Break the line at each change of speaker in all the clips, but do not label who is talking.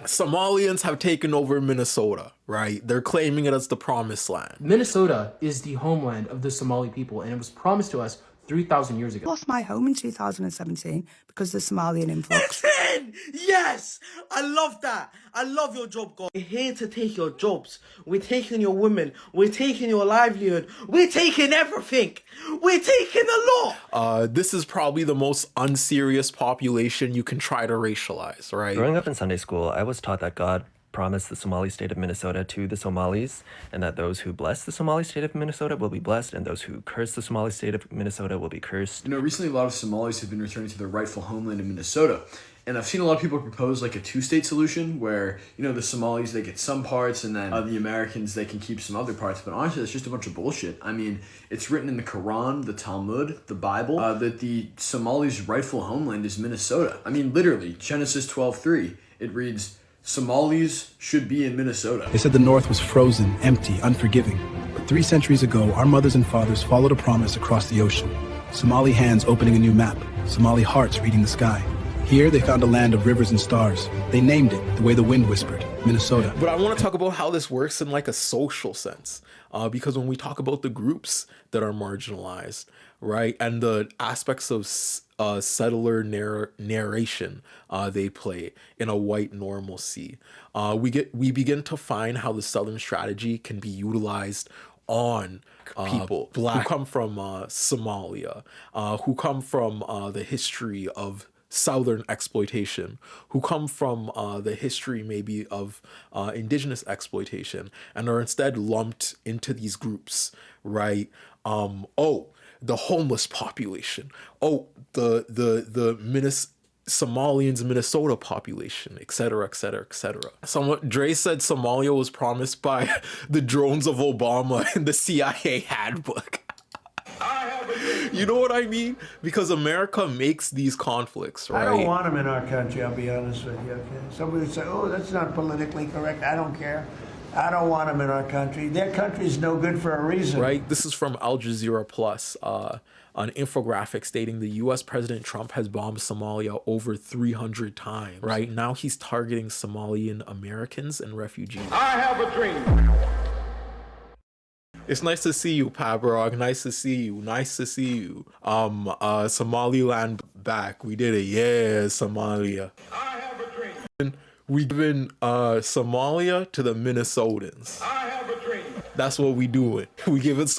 Somalians have taken over Minnesota, right? They're claiming it as the promised land.
Minnesota is the homeland of the Somali people, and it was promised to us 3,000 years ago.
I lost my home in 2017 because of the Somalian influx.
Yes! I love that. I love your job, God. We're here to take your jobs. We're taking your women. We're taking your livelihood. We're taking everything. We're taking the law.
This is probably the most unserious population you can try to racialize, right?
Growing up in Sunday school, I was taught that God promised the Somali state of Minnesota to the Somalis, and that those who bless the Somali state of Minnesota will be blessed, and those who curse the Somali state of Minnesota will be cursed.
You know, recently a lot of Somalis have been returning to their rightful homeland in Minnesota. And I've seen a lot of people propose like a two-state solution where, you know, the Somalis, they get some parts and then the Americans, they can keep some other parts. But honestly, that's just a bunch of bullshit. I mean, it's written in the Quran, the Talmud, the Bible, that the Somalis' rightful homeland is Minnesota. I mean, literally, Genesis 12:3, it reads, Somalis should be in Minnesota.
They said the North was frozen, empty, unforgiving. But 3 centuries ago, our mothers and fathers followed a promise across the ocean. Somali hands opening a new map, Somali hearts reading the sky. Here, they found a land of rivers and stars. They named it the way the wind whispered, Minnesota.
But I want to talk about how this works in like a social sense, because when we talk about the groups that are marginalized, right, and the aspects of settler narration they play in a white normalcy, we begin to find how the Southern strategy can be utilized on people black who come from Somalia, who come from the history of Southern exploitation, who come from the history maybe of indigenous exploitation, and are instead lumped into these groups, right? Oh, the homeless population. Oh, the Somalians Minnesota population, etc., etc., etc. Dre said Somalia was promised by the drones of Obama in the CIA handbook. You know what I mean? Because America makes these conflicts, right?
I don't want them in our country, I'll be honest with you, okay? Somebody would say, oh, that's not politically correct. I don't care. I don't want them in our country. Their country's no good for a reason.
Right? This is from Al Jazeera Plus, an infographic stating the U.S. President Trump has bombed Somalia over 300 times. Right now, he's targeting Somalian Americans and refugees.
I have a dream.
It's nice to see you, Pabrog. Nice to see you. Nice to see you. Somaliland back. We did it. Yeah, Somalia.
I have a dream.
We given Somalia to the Minnesotans.
I have a dream.
That's what we doing. We giving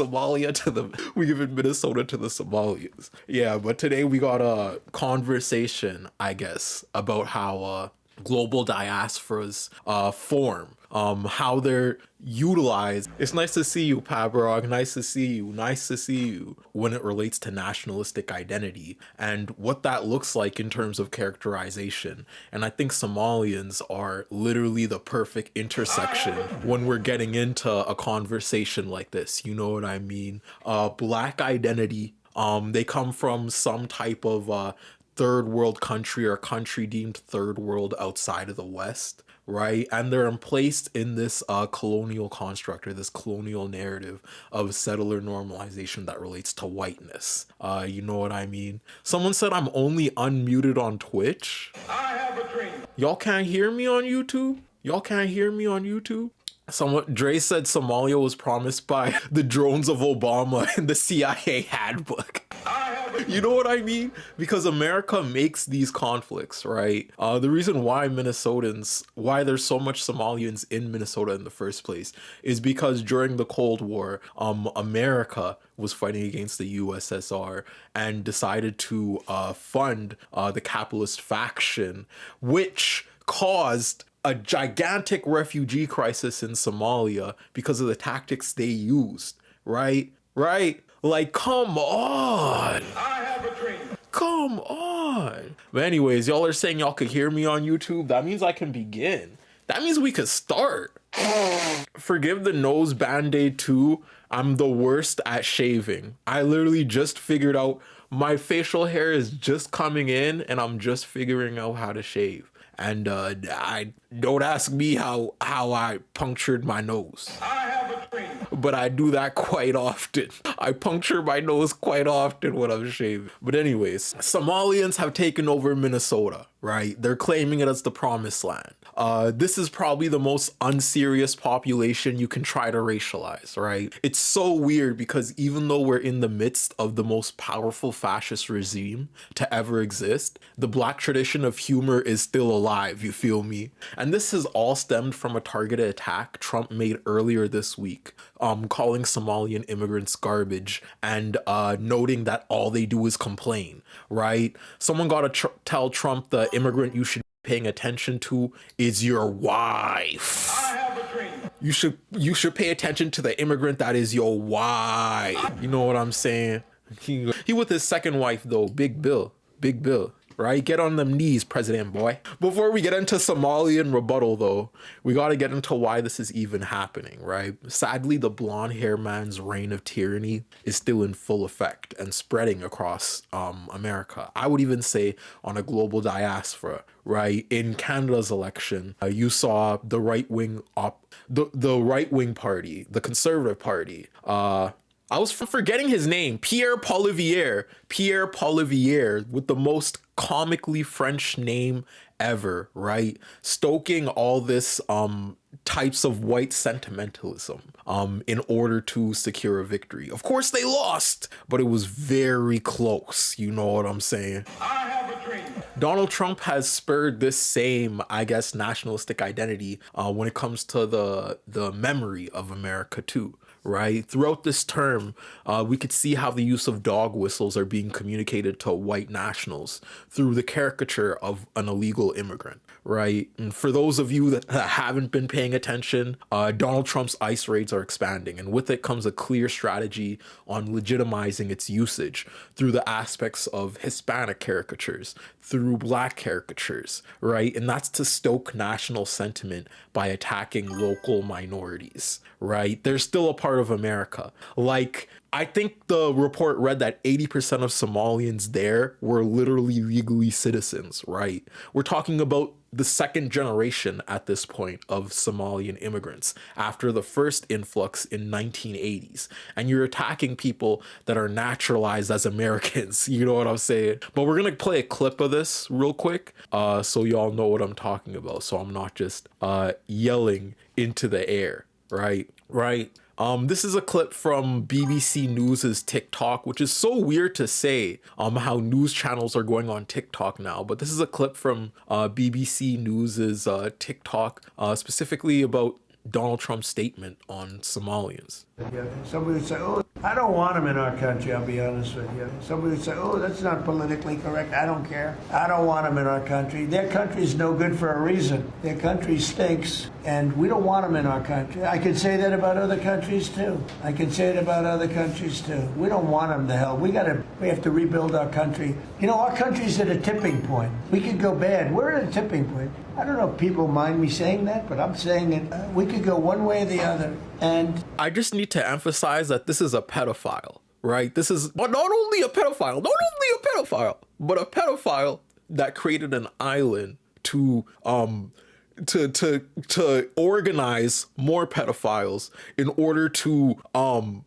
we giving Minnesota to the Somalians. Yeah, but today we got a conversation, I guess, about how global diasporas form. How they're utilized. It's nice to see you, Pabrog. Nice to see you. Nice to see you. When it relates to nationalistic identity and what that looks like in terms of characterization. And I think Somalians are literally the perfect intersection when we're getting into a conversation like this. You know what I mean? Black identity. They come from some type of third world country or country deemed third world outside of the West, right? And they're placed in this colonial construct or this colonial narrative of settler normalization that relates to whiteness. You know what I mean? Someone said I'm only unmuted on Twitch.
I have a dream.
Y'all can't hear me on YouTube? Y'all can't hear me on YouTube? Dre said Somalia was promised by the drones of Obama in the CIA handbook. You know what I mean? Because America makes these conflicts, right? The reason why why there's so much Somalians in Minnesota in the first place is because during the Cold War, America was fighting against the USSR and decided to fund the capitalist faction, which caused a gigantic refugee crisis in Somalia because of the tactics they used, right? Right? Like, come on.
I have a dream.
Come on. But anyways, y'all are saying y'all could hear me on YouTube. That means I can begin. That means we could start. Forgive the nose band-aid too. I'm the worst at shaving. I literally just figured out my facial hair is just coming in and I'm just figuring out how to shave. And I don't ask me how I punctured my nose.
I have a dream.
But I do that quite often. I puncture my nose quite often when I'm shaving. But anyways, Somalians have taken over Minnesota, right? They're claiming it as the promised land. This is probably the most unserious population you can try to racialize, right? It's so weird because even though we're in the midst of the most powerful fascist regime to ever exist, the Black tradition of humor is still alive, you feel me? And this has all stemmed from a targeted attack Trump made earlier this week, calling Somalian immigrants garbage and noting that all they do is complain, right? Someone gotta tell Trump the immigrant you should be paying attention to is your wife.
I have a dream.
You should pay attention to the immigrant that is your wife. You know what I'm saying? He with his second wife though, Big Bill, right? Get on them knees, president boy. Before we get into Somalian rebuttal though, we got to get into why this is even happening, right? Sadly, the blonde hair man's reign of tyranny is still in full effect and spreading across America. I would even say on a global diaspora, right? In Canada's election, you saw the right-wing the right-wing party, the Conservative Party, I was forgetting his name, Pierre Poilievre, with the most comically French name ever, right? Stoking all this types of white sentimentalism in order to secure a victory. Of course they lost, but it was very close. You know what I'm saying?
I have a dream.
Donald Trump has spurred this same, I guess, nationalistic identity when it comes to the memory of America too. Right? Throughout this term, we could see how the use of dog whistles are being communicated to white nationals through the caricature of an illegal immigrant, right? And for those of you that haven't been paying attention, Donald Trump's ICE raids are expanding, and with it comes a clear strategy on legitimizing its usage through the aspects of Hispanic caricatures, through Black caricatures, right? And that's to stoke national sentiment by attacking local minorities, right? They're still a part of America. Like, I think the report read that 80% of Somalians there were literally legally citizens, right? We're talking about the second generation at this point of Somalian immigrants after the first influx in 1980s. And you're attacking people that are naturalized as Americans, you know what I'm saying? But we're gonna play a clip of this real quick so y'all know what I'm talking about, so I'm not just yelling into the air, right? This is a clip from BBC News's TikTok, which is so weird to say how news channels are going on TikTok now. But this is a clip from BBC News's TikTok, specifically about Donald Trump's statement on Somalians.
Yeah, somebody would say, oh, I don't want them in our country, I'll be honest with you. Somebody would say, oh, that's not politically correct, I don't care. I don't want them in our country. Their country's no good for a reason. Their country stinks, and we don't want them in our country. I could say that about other countries, too. We don't want them to hell. We have to rebuild our country. You know, our country's at a tipping point. We could go bad. We're at a tipping point. I don't know if people mind me saying that, but I'm saying it. We could go one way or the other. And
I just need to emphasize that this is a pedophile, right? This is not only a pedophile, but a pedophile that created an island to organize more pedophiles in order to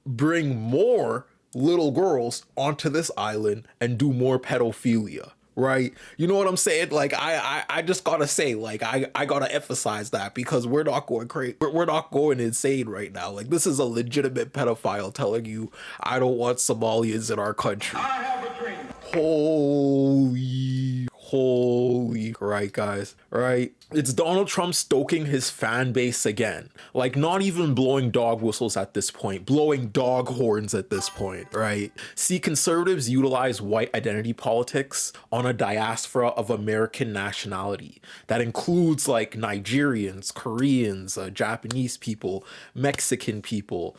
bring more little girls onto this island and do more pedophilia. Right? You know what I'm saying? Like, I just gotta say, like, I gotta emphasize that because we're not going crazy. We're not going insane right now. Like, this is a legitimate pedophile telling you, I don't want Somalians in our country.
I have a dream.
Holy, right, guys, right? It's Donald Trump stoking his fan base again. Like, not even blowing dog whistles at this point, blowing dog horns at this point, right? See, conservatives utilize white identity politics on a diaspora of American nationality that includes like Nigerians, Koreans, Japanese people, Mexican people,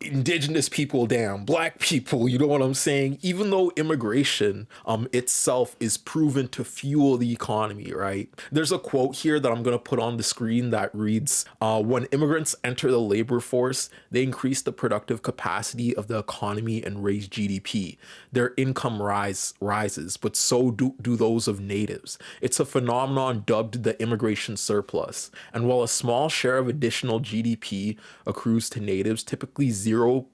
indigenous people, Black people, you know what I'm saying? Even though immigration itself is proven to fuel the economy, right? There's a quote here that I'm going to put on the screen that reads, when immigrants enter the labor force, they increase the productive capacity of the economy and raise GDP. Their income rises, but so do those of natives. It's a phenomenon dubbed the immigration surplus. And while a small share of additional GDP accrues to natives, typically 0%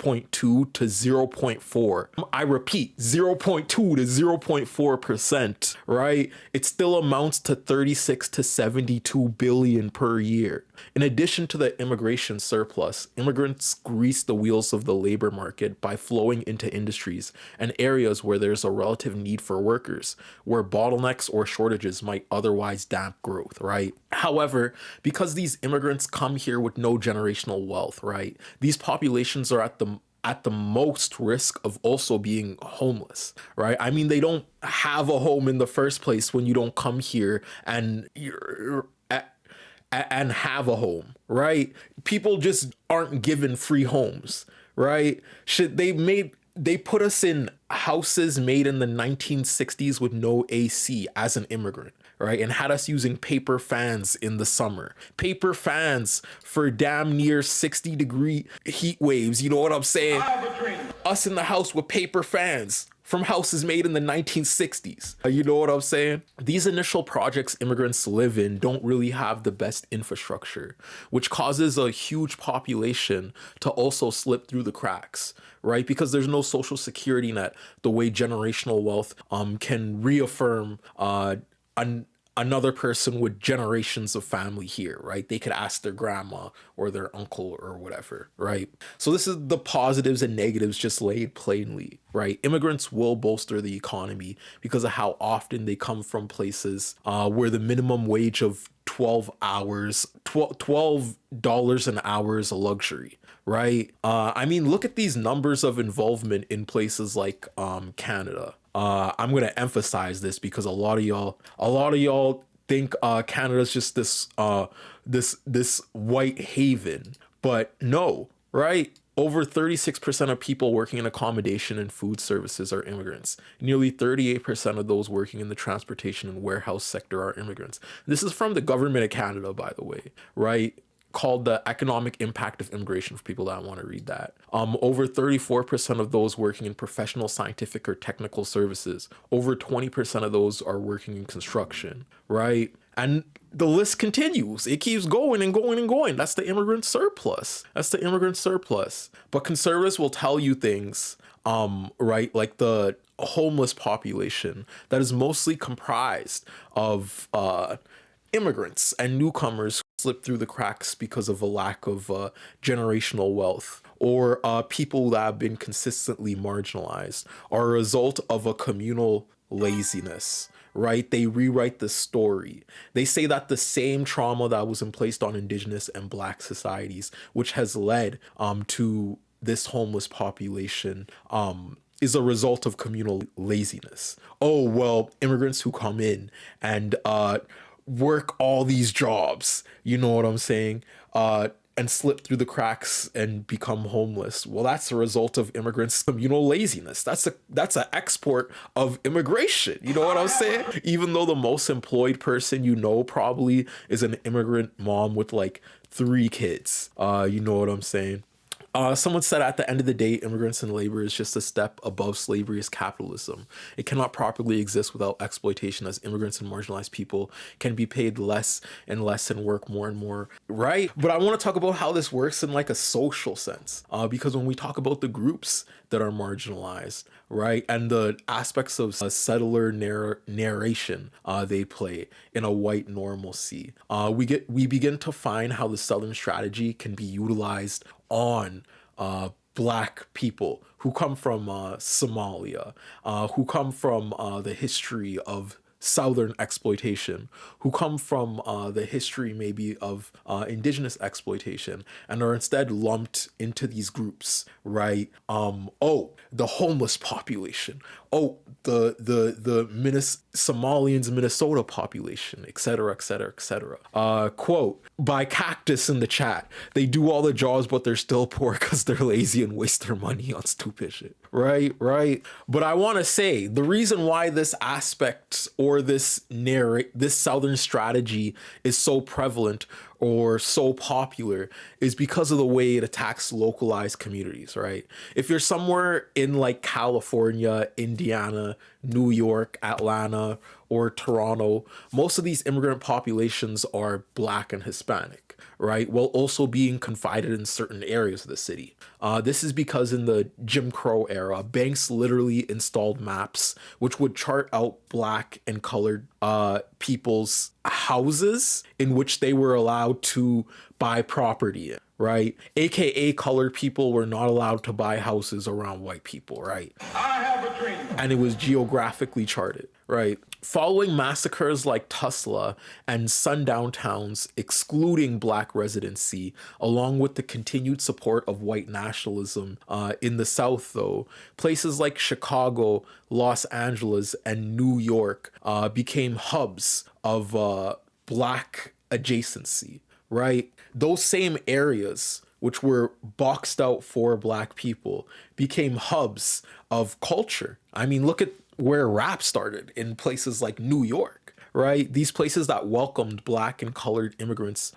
0.2 to 0.4. I repeat, 0.2 to 0.4%, right? It still amounts to 36 to 72 billion per year. In addition to the immigration surplus, immigrants grease the wheels of the labor market by flowing into industries and areas where there's a relative need for workers, where bottlenecks or shortages might otherwise damp growth, right? However, because these immigrants come here with no generational wealth, right? These populations are at the most risk of also being homeless, right? I mean, they don't have a home in the first place when you don't come here and have a home, right? People just aren't given free homes, right? They put us in houses made in the 1960s with no AC as an immigrant, right? And had us using paper fans in the summer. Paper fans for damn near 60-degree heat waves, you know what I'm saying? Us in the house with paper fans from houses made in the 1960s. You know what I'm saying? These initial projects immigrants live in don't really have the best infrastructure, which causes a huge population to also slip through the cracks, right? Because there's no social security net the way generational wealth can reaffirm another person with generations of family here, right? They could ask their grandma or their uncle or whatever, right? So this is the positives and negatives just laid plainly, right? Immigrants will bolster the economy because of how often they come from places where the minimum wage of $12 an hour is a luxury, right? I mean, look at these numbers of involvement in places like Canada. I'm gonna emphasize this because a lot of y'all think Canada's just this white haven, but no, right? Over 36% of people working in accommodation and food services are immigrants. Nearly 38% of those working in the transportation and warehouse sector are immigrants. This is from the government of Canada, by the way, right? Called The Economic Impact of Immigration for people that want to read that. Over 34% of those working in professional, scientific, or technical services. Over 20% of those are working in construction, right? And the list continues. It keeps going and going and going. That's the immigrant surplus. That's the immigrant surplus. But conservatives will tell you things, right? Like the homeless population that is mostly comprised of immigrants and newcomers who slip through the cracks because of a lack of generational wealth, or people that have been consistently marginalized, are a result of a communal laziness, right? They rewrite the story. They say that the same trauma that was placed on indigenous and black societies, which has led to this homeless population, is a result of communal laziness. Oh, well, immigrants who come in and work all these jobs, you know what I'm saying, and slip through the cracks and become homeless. Well, that's a result of immigrants' communal laziness. That's an export of immigration. You know what I'm saying? Even though the most employed person you know probably is an immigrant mom with like 3 kids. You know what I'm saying? Someone said at the end of the day, immigrants and labor is just a step above slavery is capitalism. It cannot properly exist without exploitation, as immigrants and marginalized people can be paid less and less and work more and more, right? But I want to talk about how this works in like a social sense, because when we talk about the groups that are marginalized, right, and the aspects of settler narration they play in a white normalcy, we begin to find how the Southern strategy can be utilized on black people who come from Somalia, who come from the history of Southern exploitation, who come from the history maybe of indigenous exploitation, and are instead lumped into these groups, right? Oh, the homeless population. Oh, the Somalians Minnesota population, etc., etc., etc. Quote by Cactus in the chat: they do all the jobs, but they're still poor because they're lazy and waste their money on stupid shit. Right. But I want to say the reason why this aspect or this Southern strategy is so prevalent or so popular is because of the way it attacks localized communities, right? If you're somewhere in like California, Indiana, New York, Atlanta, or Toronto, most of these immigrant populations are Black and Hispanic, right? While also being confided in certain areas of the city. This is because in the Jim Crow era, banks literally installed maps which would chart out Black and colored people's houses in which they were allowed to buy property in, right? AKA colored people were not allowed to buy houses around white people, right?
I have a dream.
And it was geographically charted, right? Following massacres like Tulsa and sundown towns excluding Black residency, along with the continued support of white nationalism in the South, though, places like Chicago, Los Angeles, and New York became hubs of Black adjacency, right? Those same areas which were boxed out for Black people became hubs of culture. I mean, look at where rap started in places like New York, right? These places that welcomed Black and colored immigrants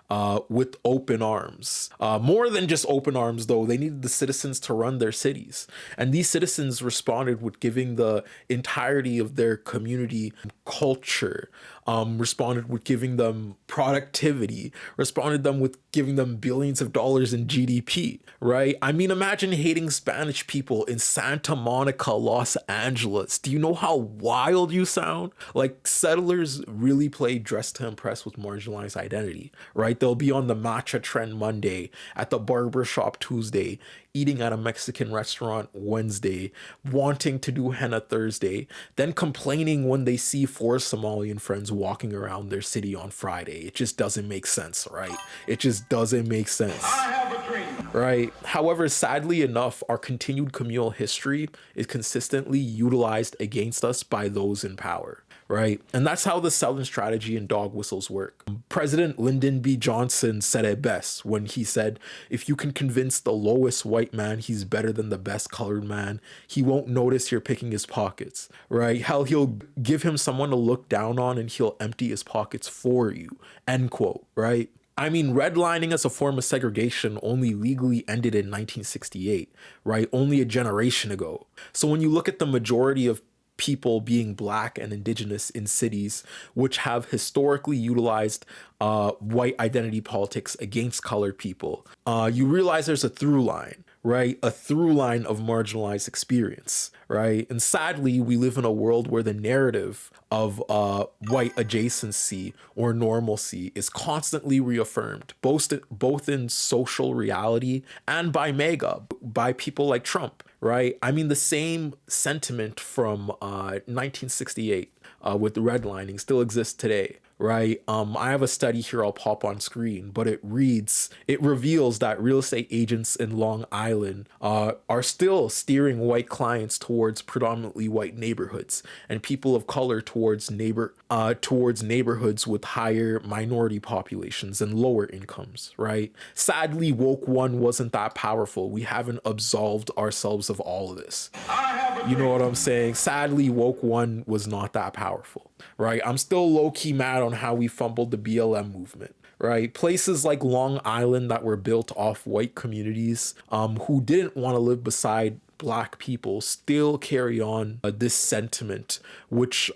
with open arms. More than just open arms, though, they needed the citizens to run their cities. And these citizens responded with giving the entirety of their community culture, responded with giving them productivity, responded them with giving them billions of dollars in GDP, right? I mean, imagine hating Spanish people in Santa Monica, Los Angeles. Do you know how wild you sound? Like, settlers really play dress to impress with marginalized identity, right? They'll be on the matcha trend Monday, at the barbershop Tuesday, eating at a Mexican restaurant Wednesday, wanting to do henna Thursday, then complaining when they see four Somalian friends walking around their city on Friday. It just doesn't make sense, right? It just doesn't make sense.
I have a dream.
Right. However, sadly enough, our continued communal history is consistently utilized against us by those in power. Right. And that's how the Southern strategy and dog whistles work. President Lyndon B. Johnson said it best when he said, if you can convince the lowest white man he's better than the best colored man, he won't notice you're picking his pockets. Right. Hell, he'll give him someone to look down on and he'll empty his pockets for you. End quote. Right. I mean, redlining as a form of segregation only legally ended in 1968, right? Only a generation ago. So when you look at the majority of people being Black and Indigenous in cities which have historically utilized white identity politics against colored people, you realize there's a through line, right? A through line of marginalized experience, right? And sadly, we live in a world where the narrative of white adjacency or normalcy is constantly reaffirmed, both in social reality and by by people like Trump, right? I mean, the same sentiment from 1968 with redlining still exists today, right? I have a study here I'll pop on screen, but it reveals that real estate agents in Long Island are still steering white clients towards predominantly white neighborhoods and people of color towards neighborhoods with higher minority populations and lower incomes, right? Sadly, woke one wasn't that powerful. We haven't absolved ourselves of all of this. You know what I'm saying? Sadly, woke one was not that powerful, right? I'm still low-key mad on how we fumbled the BLM movement, right? Places like Long Island that were built off white communities who didn't want to live beside Black people still carry on this sentiment, which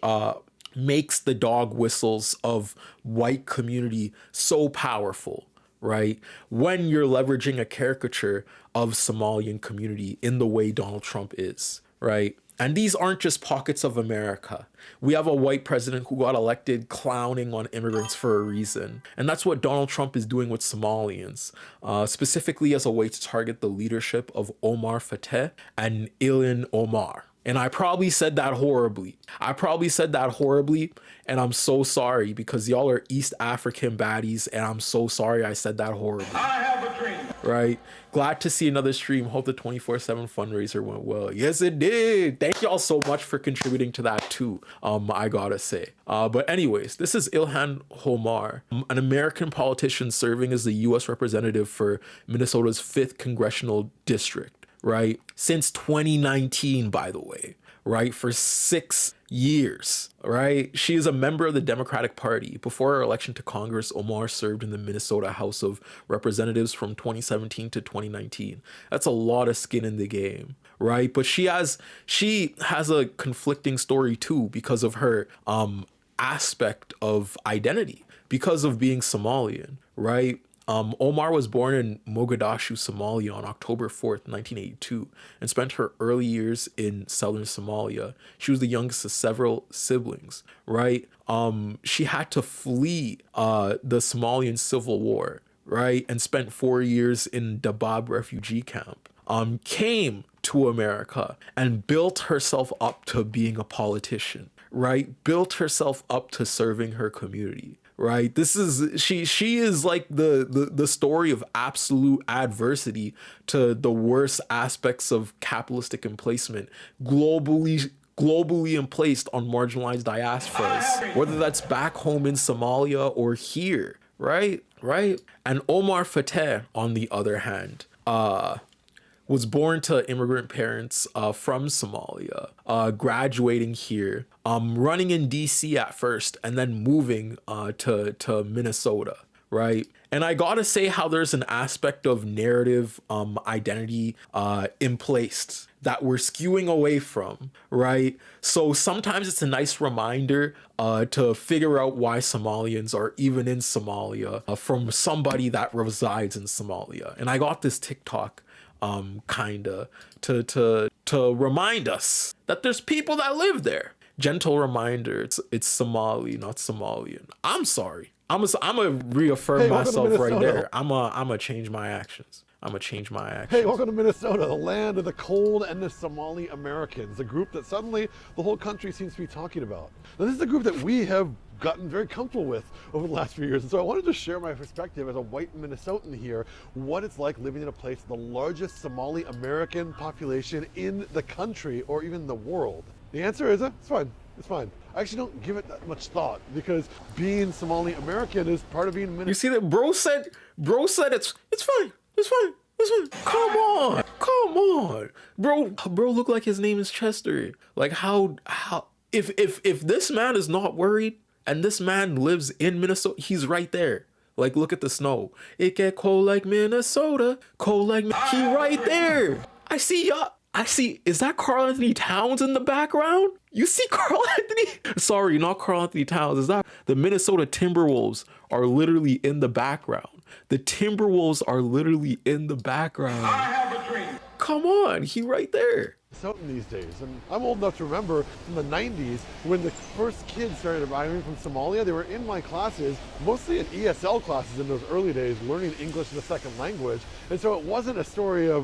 makes the dog whistles of white community so powerful, right? When you're leveraging a caricature of Somalian community in the way Donald Trump is, right? And these aren't just pockets of America. We have a white president who got elected clowning on immigrants for a reason. And that's what Donald Trump is doing with Somalians, specifically as a way to target the leadership of Omar Fateh and Ilhan Omar. And I probably said that horribly. And I'm so sorry because y'all are East African baddies, and I'm so sorry I said that horribly.
I have a dream.
Right? Glad to see another stream. Hope the 24/7 fundraiser went well. Yes, it did. Thank y'all so much for contributing to that too. I gotta say. But anyways, this is Ilhan Omar, an American politician serving as the U.S. representative for Minnesota's 5th congressional district. Right? Since 2019, by the way, right? For 6 years, right? She is a member of the Democratic Party. Before her election to Congress, Omar served in the Minnesota House of Representatives from 2017 to 2019. That's a lot of skin in the game, right? But she has a conflicting story too because of her aspect of identity because of being Somalian, right? Omar was born in Mogadishu, Somalia on October 4th, 1982, and spent her early years in southern Somalia. She was the youngest of several siblings, right? She had to flee the Somalian civil war, right? And spent 4 years in Dadaab refugee camp. Came to America and built herself up to being a politician, right? Built herself up to serving her community. Right, this is she is like the story of absolute adversity to the worst aspects of capitalistic emplacement globally emplaced on marginalized diasporas, whether that's back home in Somalia or here, right? And Omar Fateh, on the other hand, was born to immigrant parents from Somalia, graduating here, running in DC at first, and then moving to Minnesota, right? And I gotta say how there's an aspect of narrative identity emplaced that we're skewing away from, right? So sometimes it's a nice reminder to figure out why Somalians are even in Somalia from somebody that resides in Somalia. And I got this TikTok kinda to remind us that there's people that live there. Gentle reminder, it's Somali, not Somalian. I'm sorry. I'm gonna reaffirm myself right there. I'm gonna change my actions.
Hey, welcome to Minnesota, the land of the cold and the Somali Americans, a group that suddenly the whole country seems to be talking about. Now, this is a group that we have gotten very comfortable with over the last few years. And so I wanted to share my perspective as a white Minnesotan here, what it's like living in a place with the largest Somali American population in the country or even the world. The answer is, it's fine. It's fine. I actually don't give it that much thought because being Somali American is part of being Minnesota.
You see that bro said it's fine. Come on. Bro look like his name is Chester. Like how if this man is not worried and this man lives in Minnesota, he's right there. Like, look at the snow. It get cold like Minnesota, he right there. I see, is that Karl Anthony Towns in the background? You see Karl Anthony? Sorry, not Karl Anthony Towns. Is that the Minnesota Timberwolves are literally in the background. The Timberwolves are literally in the background.
I have a dream.
Come on, he right there.
Minnesotan these days, and I'm old enough to remember from the 90s when the first kids started arriving from Somalia. They were in my classes, mostly in ESL classes in those early days, learning English as a second language. And so it wasn't a story of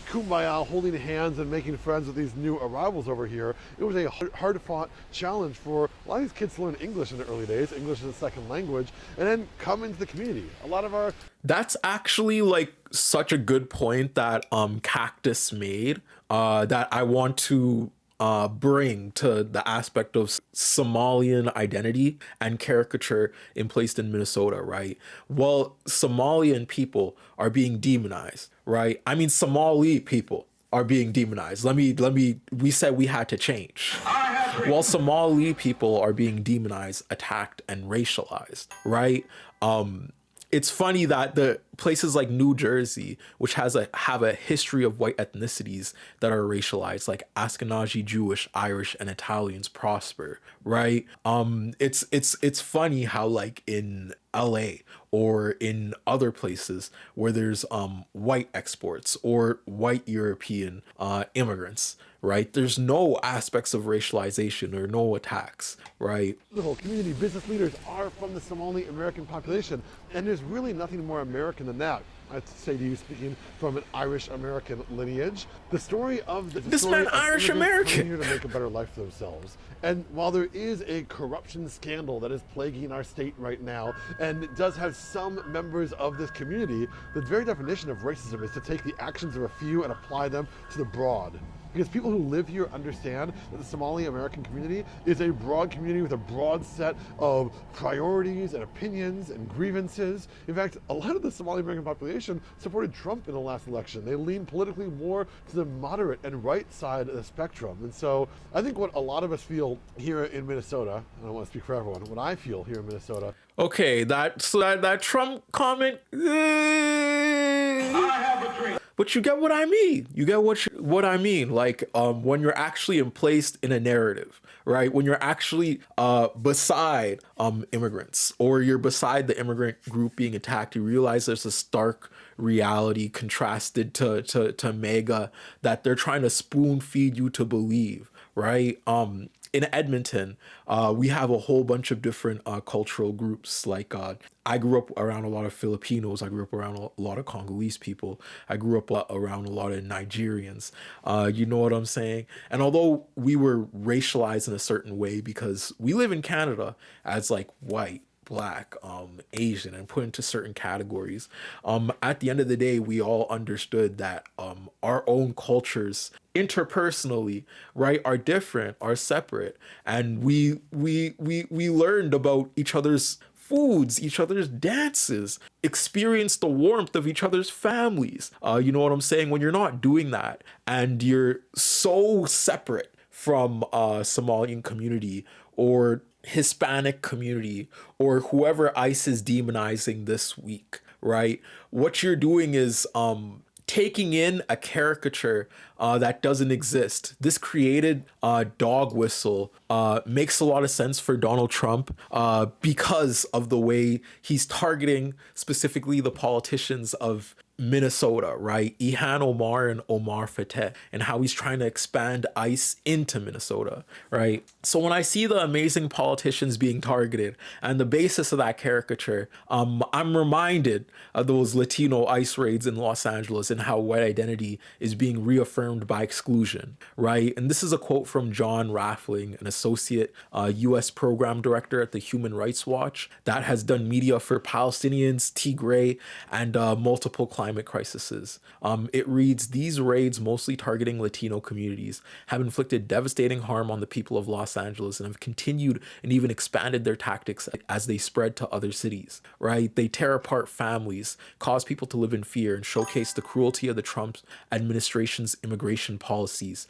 kumbaya, holding hands and making friends with these new arrivals over here. It was a hard-fought challenge for a lot of these kids to learn English in the early days, English as a second language, and then come into the community. A lot of our...
That's actually like such a good point that Cactus made that I want to bring to the aspect of Somalian identity and caricature emplaced in Minnesota, right? Well, Somalian people are being demonized, right? I mean, Somali people are being demonized. We said we had to change. While Somali people are being demonized, attacked, and racialized, right? It's funny that the places like New Jersey, which have a history of white ethnicities that are racialized, like Ashkenazi Jewish, Irish, and Italians prosper, right? It's funny how like in LA or in other places where there's white exports or white European immigrants, right? There's no aspects of racialization or no attacks, right?
The whole community business leaders are from the Somali American population, and there's really nothing more American than that. I'd say to you, speaking from an Irish American lineage, the story of
this man Irish American
here to make a better life for themselves. And while there is a corruption scandal that is plaguing our state right now, and it does have some members of this community, the very definition of racism is to take the actions of a few and apply them to the broad. Because people who live here understand that the Somali American community is a broad community with a broad set of priorities and opinions and grievances. In fact, a lot of the Somali American population supported Trump in the last election. They lean politically more to the moderate and right side of the spectrum. And so I think what a lot of us feel here in Minnesota, and I don't want to speak for everyone, what I feel here in Minnesota.
Okay, that Trump comment,
I have a dream.
but you get what I mean. You get what I mean. Like, when you're actually placed in a narrative, right? When you're actually beside immigrants, or you're beside the immigrant group being attacked, you realize there's a stark reality contrasted to MAGA that they're trying to spoon feed you to believe, right? In Edmonton, we have a whole bunch of different cultural groups. Like, I grew up around a lot of Filipinos. I grew up around a lot of Congolese people. I grew up around a lot of Nigerians. You know what I'm saying? And although we were racialized in a certain way because we live in Canada as like white, Black, Asian, and put into certain categories, at the end of the day, we all understood that our own cultures interpersonally, right, are different, are separate, and we learned about each other's foods, each other's dances, experience the warmth of each other's families. You know what I'm saying? When you're not doing that and you're so separate from Somalian community or Hispanic community or whoever ICE is demonizing this week, right? What you're doing is taking in a caricature that doesn't exist. This created dog whistle makes a lot of sense for Donald Trump because of the way he's targeting specifically the politicians of Minnesota, right? Ihan Omar and Omar Fateh, and how he's trying to expand ICE into Minnesota, right? So when I see the amazing politicians being targeted and the basis of that caricature, I'm reminded of those Latino ICE raids in Los Angeles and how white identity is being reaffirmed by exclusion, right? And this is a quote from John Raffling, an associate U.S. program director at the Human Rights Watch that has done media for Palestinians, Tigray, and multiple climate crises. It reads, these raids, mostly targeting Latino communities, have inflicted devastating harm on the people of Los Angeles and have continued and even expanded their tactics as they spread to other cities, right? They tear apart families, cause people to live in fear, and showcase the cruelty of the Trump administration's immigration policies,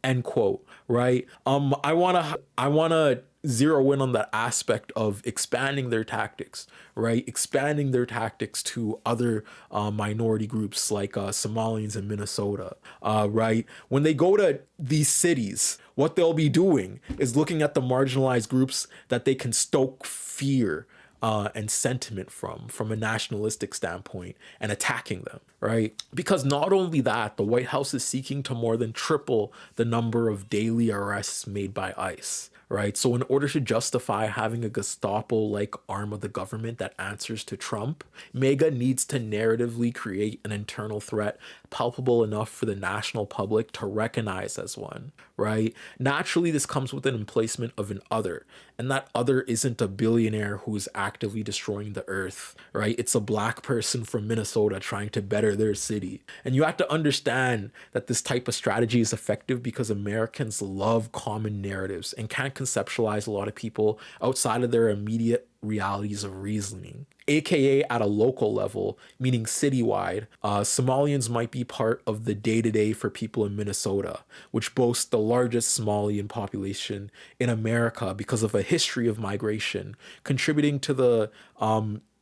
end quote, right? I wanna zero in on that aspect of expanding their tactics, right? Expanding their tactics to other minority groups like Somalians in Minnesota, right? When they go to these cities, what they'll be doing is looking at the marginalized groups that they can stoke fear and sentiment from a nationalistic standpoint and attacking them, right? Because not only that, the White House is seeking to more than triple the number of daily arrests made by ICE, right? So in order to justify having a Gestapo-like arm of the government that answers to Trump, MAGA needs to narratively create an internal threat palpable enough for the national public to recognize as one, right? Naturally, this comes with an emplacement of an other, and that other isn't a billionaire who's actively destroying the earth, right? It's a Black person from Minnesota trying to better their city. And you have to understand that this type of strategy is effective because Americans love common narratives and can't conceptualize a lot of people outside of their immediate realities of reasoning. AKA at a local level, meaning citywide, Somalians might be part of the day-to-day for people in Minnesota, which boasts the largest Somalian population in America because of a history of migration, contributing to the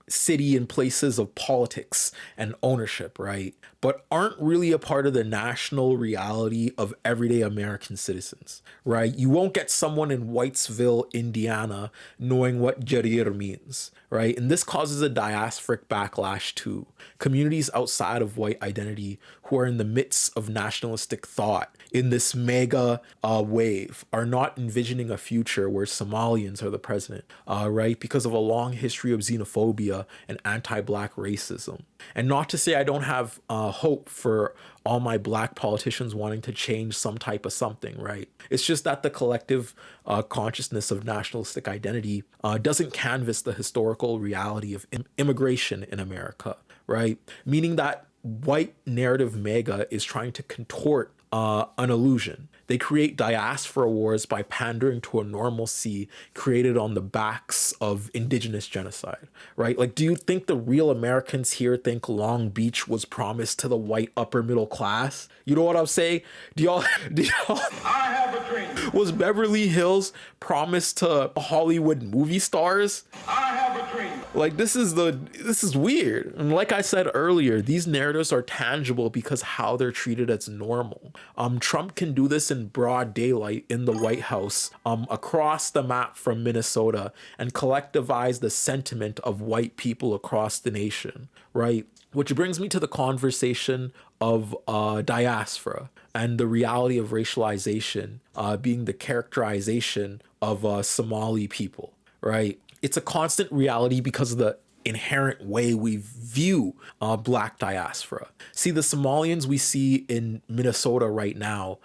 city and places of politics and ownership, right? But aren't really a part of the national reality of everyday American citizens, right? You won't get someone in Whitesville, Indiana, knowing what Jarir means, right? And this causes a diasporic backlash too. Communities outside of white identity who are in the midst of nationalistic thought in this mega wave are not envisioning a future where Somalians are the president, right? Because of a long history of xenophobia and anti-Black racism. And not to say I don't have hope for all my Black politicians wanting to change some type of something, right? It's just that the collective consciousness of nationalistic identity doesn't canvass the historical reality of immigration in America, right? Meaning that white narrative MAGA is trying to contort an illusion. They create diaspora wars by pandering to a normalcy created on the backs of indigenous genocide, right? Like, do you think the real Americans here think Long Beach was promised to the white upper middle class? You know what I'm saying? Do y'all
I have a dream.
was Beverly Hills promised to Hollywood movie stars?
I have a dream.
Like this is weird. And like I said earlier, these narratives are tangible because how they're treated as normal. Trump can do this in broad daylight in the White House, across the map from Minnesota, and collectivize the sentiment of white people across the nation, right? Which brings me to the conversation of diaspora and the reality of racialization being the characterization of Somali people, right? It's a constant reality because of the inherent way we view Black diaspora. See, the Somalians we see in Minnesota right now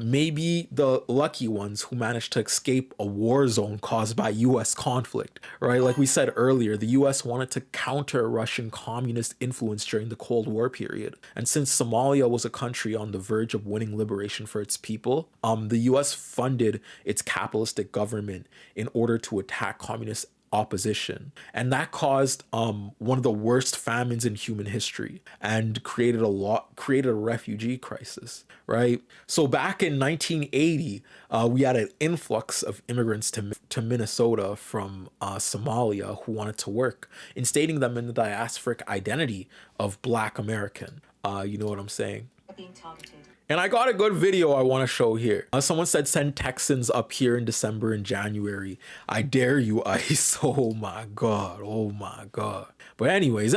may be the lucky ones who managed to escape a war zone caused by US conflict, right? Like we said earlier, the US wanted to counter Russian communist influence during the Cold War period. And since Somalia was a country on the verge of winning liberation for its people, the US funded its capitalistic government in order to attack communist opposition, and that caused one of the worst famines in human history and created a refugee crisis, right? So back in 1980 we had an influx of immigrants to Minnesota from Somalia who wanted to work, instating them in the diasporic identity of Black American. You know what I'm saying? Being targeted. And I got a good video I want to show here. Someone said send Texans up here in December and January. I dare you, ICE. Oh my God. Oh my God. But anyways.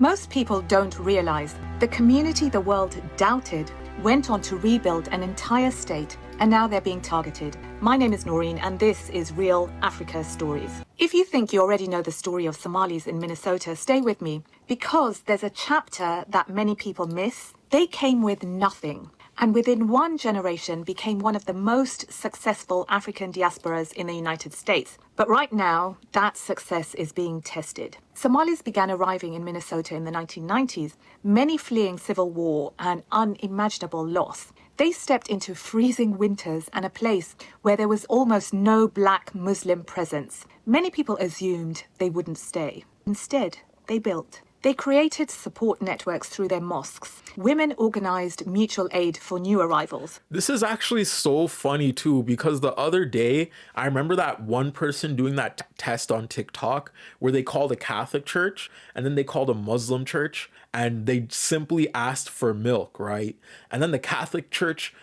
Most people don't realize the community the world doubted went on to rebuild an entire state, and now they're being targeted. My name is Noreen, and this is Real Africa Stories. If you think you already know the story of Somalis in Minnesota, stay with me, because there's a chapter that many people miss. They came with nothing, and within one generation became one of the most successful African diasporas in the United States. But right now, that success is being tested. Somalis began arriving in Minnesota in the 1990s, many fleeing civil war and unimaginable loss. They stepped into freezing winters and a place where there was almost no Black Muslim presence. Many people assumed they wouldn't stay. Instead, they built. They created support networks through their mosques. Women organized mutual aid for new arrivals.
This is actually so funny too, because the other day, I remember that one person doing that test on TikTok where they called a Catholic church and then they called a Muslim church and they simply asked for milk, right? And then the Catholic church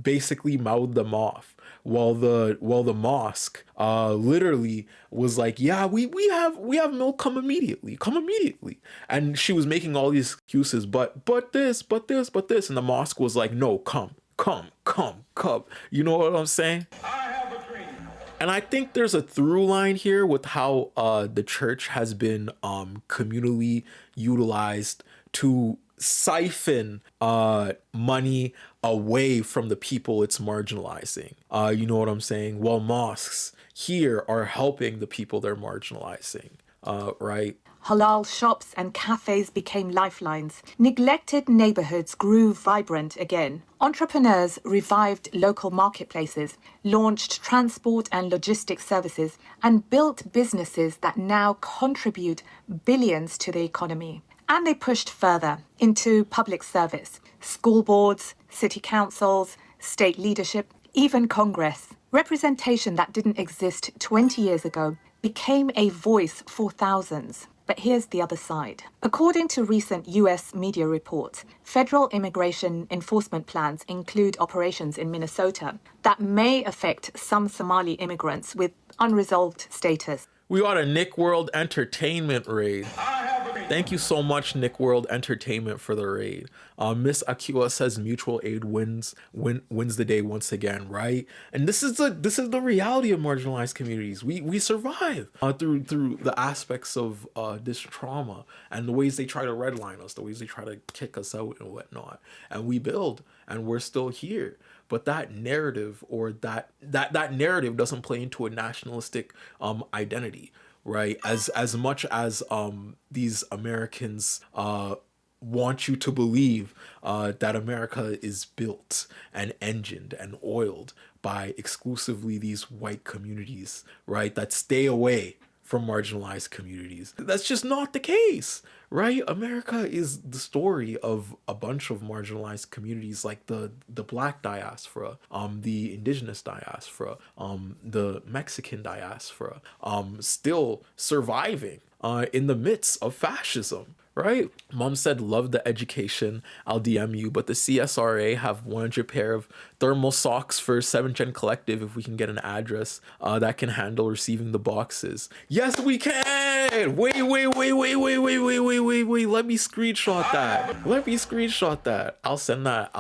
basically mouthed them off. While the mosque literally was like, yeah, we have milk, come immediately, and she was making all these excuses, but this, and the mosque was like, no, come, you know what I'm saying?
I have a dream.
And I think there's a through line here with how the church has been communally utilized to siphon money away from the people it's marginalizing. You know what I'm saying? While mosques here are helping the people they're marginalizing, right?
Halal shops and cafes became lifelines. Neglected neighborhoods grew vibrant again. Entrepreneurs revived local marketplaces, launched transport and logistics services, and built businesses that now contribute billions to the economy. And they pushed further into public service. School boards, city councils, state leadership, even Congress. Representation that didn't exist 20 years ago became a voice for thousands. But here's the other side. According to recent US media reports, federal immigration enforcement plans include operations in Minnesota that may affect some Somali immigrants with unresolved status.
We got a Nick World Entertainment raid. Thank you so much, Nick World Entertainment, for the raid. Miss Akua says mutual aid wins the day once again, right? And this is the reality of marginalized communities. We survive through the aspects of this trauma and the ways they try to redline us, the ways they try to kick us out and whatnot. And we build, and we're still here. But that narrative or that narrative doesn't play into a nationalistic identity, right? As much as these Americans want you to believe that America is built and engined and oiled by exclusively these white communities, right? That stay away from marginalized communities. That's just not the case, right? America is the story of a bunch of marginalized communities like the Black diaspora, the indigenous diaspora, the Mexican diaspora, still surviving in the midst of fascism. Right? Mom said, love the education. I'll DM you. But the CSRA have 100 pair of thermal socks for 7th Gen Collective if we can get an address that can handle receiving the boxes. Yes, we can! Wait. Let me screenshot that. I'll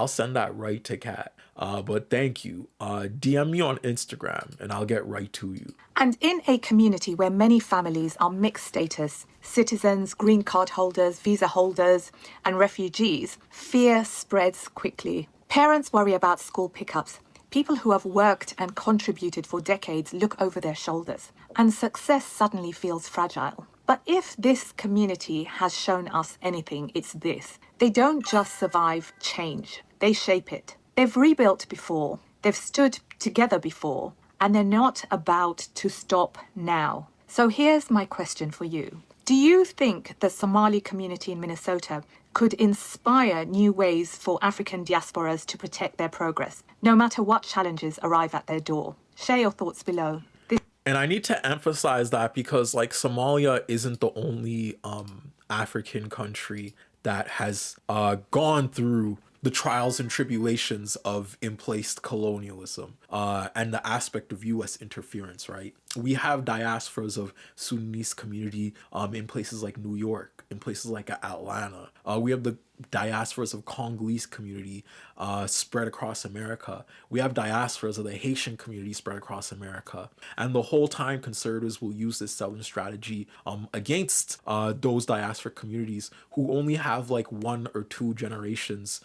send that right to Kat. But thank you. DM me on Instagram and I'll get right to you.
And in a community where many families are mixed status, citizens, green card holders, visa holders, and refugees, fear spreads quickly. Parents worry about school pickups. People who have worked and contributed for decades look over their shoulders, and success suddenly feels fragile. But if this community has shown us anything, it's this. They don't just survive change, they shape it. They've rebuilt before, they've stood together before, and they're not about to stop now. So here's my question for you. Do you think the Somali community in Minnesota could inspire new ways for African diasporas to protect their progress, no matter what challenges arrive at their door? Share your thoughts below.
And I need to emphasize that because like Somalia isn't the only African country that has gone through the trials and tribulations of in-placed colonialism and the aspect of U.S. interference, right? We have diasporas of Sudanese community in places like New York, in places like Atlanta. We have the diasporas of Congolese community spread across America. We have diasporas of the Haitian community spread across America. And the whole time conservatives will use this Southern strategy against those diaspora communities who only have like 1 or 2 generations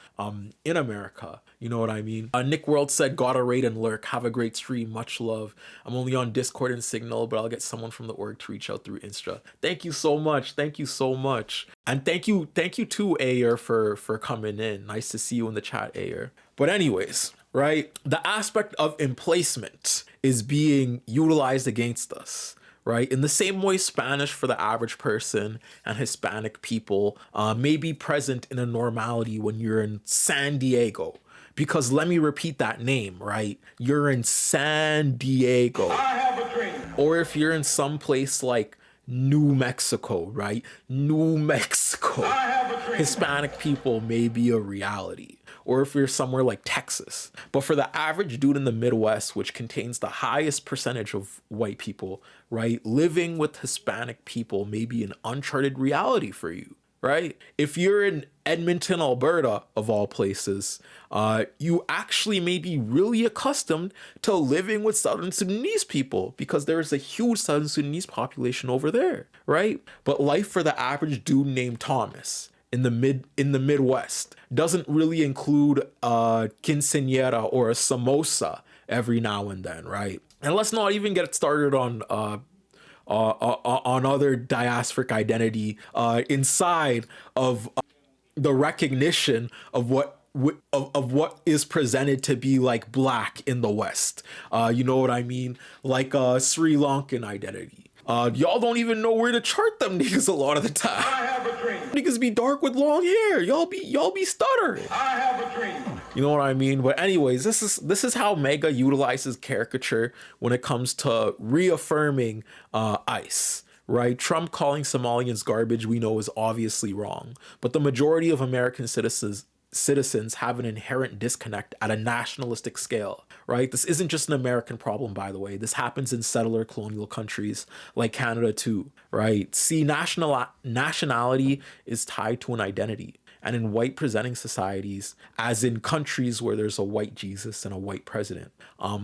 in America. You know what I mean? Nick World said, gotta rate and lurk. Have a great stream. Much love. I'm only on Discord and Signal, but I'll get someone from the org to reach out through Insta. Thank you so much. Thank you so much. And thank you to Ayer for coming in. Nice to see you in the chat, Ayer. But anyways, right? The aspect of emplacement is being utilized against us. Right? In the same way Spanish for the average person and Hispanic people may be present in a normality when you're in San Diego. Because let me repeat that name, right? You're in San Diego.
I have a dream.
Or if you're in some place like New Mexico, right? New Mexico.
I have a dream.
Hispanic people may be a reality. Or if you're somewhere like Texas. But for the average dude in the Midwest, which contains the highest percentage of white people, right? Living with Hispanic people may be an uncharted reality for you, right? If you're in Edmonton, Alberta, of all places, you actually may be really accustomed to living with Southern Sudanese people because there is a huge Southern Sudanese population over there, right? But life for the average dude named Thomas in the Midwest doesn't really include a quinceañera or a samosa every now and then, right? And let's not even get started on other diasporic identity inside of the recognition of what is presented to be like black in the West. You know what I mean? Like Sri Lankan identity. Y'all don't even know where to chart them niggas a lot of the time.
I have a dream.
Niggas be dark with long hair. Y'all be stuttering.
I have a dream.
You know what I mean? But anyways, this is how Mega utilizes caricature when it comes to reaffirming ICE. Right? Trump calling Somalians garbage we know is obviously wrong. But the majority of American citizens have an inherent disconnect at a nationalistic scale, right? This isn't just an American problem, by the way. This happens in settler colonial countries like Canada too, right? See, nationality is tied to an identity. And in white presenting societies, as in countries where there's a white Jesus and a white president,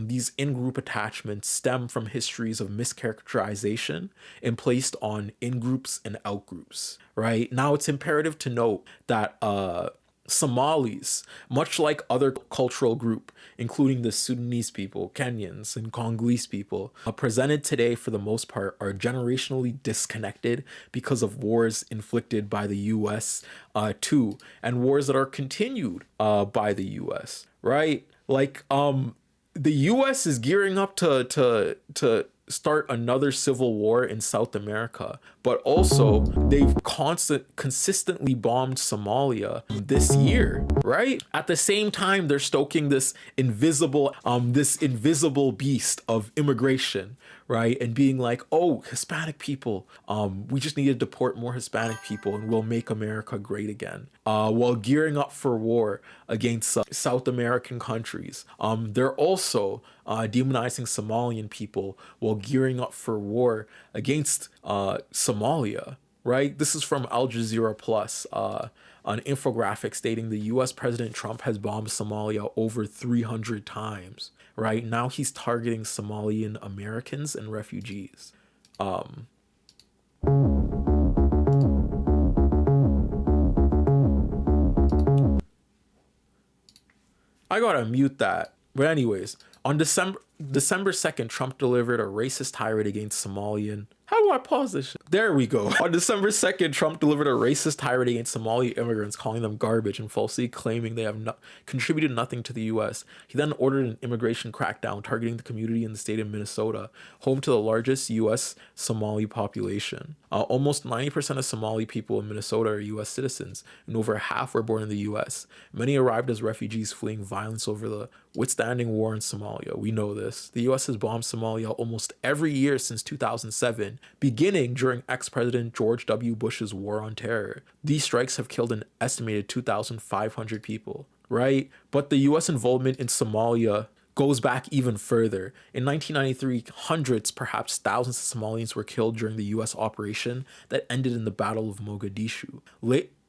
these in-group attachments stem from histories of mischaracterization and placed on in-groups and out-groups, right? Now, it's imperative to note that Somalis, much like other cultural group, including the Sudanese people, Kenyans, and Congolese people, presented today for the most part are generationally disconnected because of wars inflicted by the U.S. Too, and wars that are continued by the U.S. Right? Like the U.S. is gearing up to start another civil war in South America, but also they've consistently bombed Somalia this year, right? At the same time, they're stoking this invisible beast of immigration, right? And being like, oh, Hispanic people, we just need to deport more Hispanic people and we'll make America great again. While gearing up for war against South American countries. They're also demonizing Somalian people while gearing up for war against Somalia, right? This is from Al Jazeera Plus, an infographic stating the US President Trump has bombed Somalia over 300 times, right? Now he's targeting Somalian Americans and refugees. I gotta mute that. But anyways, on December 2nd, Trump delivered a racist tirade against Somalian. How do I pause this shit? There we go. On December 2nd, Trump delivered a racist tirade against Somali immigrants, calling them garbage and falsely claiming they have contributed nothing to the U.S. He then ordered an immigration crackdown targeting the community in the state of Minnesota, home to the largest U.S. Somali population. Almost 90% of Somali people in Minnesota are U.S. citizens, and over half were born in the U.S. Many arrived as refugees fleeing violence over the withstanding war in Somalia. We know this. The U.S. has bombed Somalia almost every year since 2007, beginning during ex-President George W. Bush's war on terror. These strikes have killed an estimated 2,500 people, right? But the U.S. involvement in Somalia goes back even further. In 1993, hundreds, perhaps thousands of Somalians were killed during the U.S. operation that ended in the Battle of Mogadishu,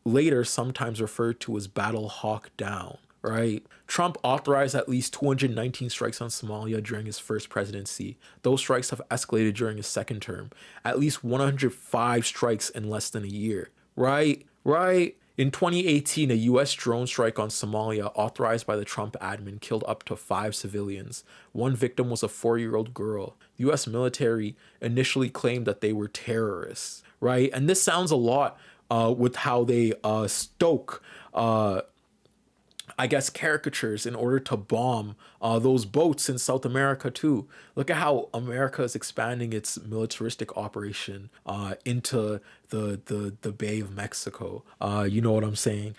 later sometimes referred to as Battle Hawk Down. Right? Trump authorized at least 219 strikes on Somalia during his first presidency. Those strikes have escalated during his second term. At least 105 strikes in less than a year. Right? In 2018, a U.S. drone strike on Somalia authorized by the Trump admin killed up to 5 civilians. One victim was a 4-year-old girl. The U.S. military initially claimed that they were terrorists. Right? And this sounds a lot with how they stoke I guess, caricatures in order to bomb those boats in South America too. Look at how America is expanding its militaristic operation into the Bay of Mexico. You know what I'm saying?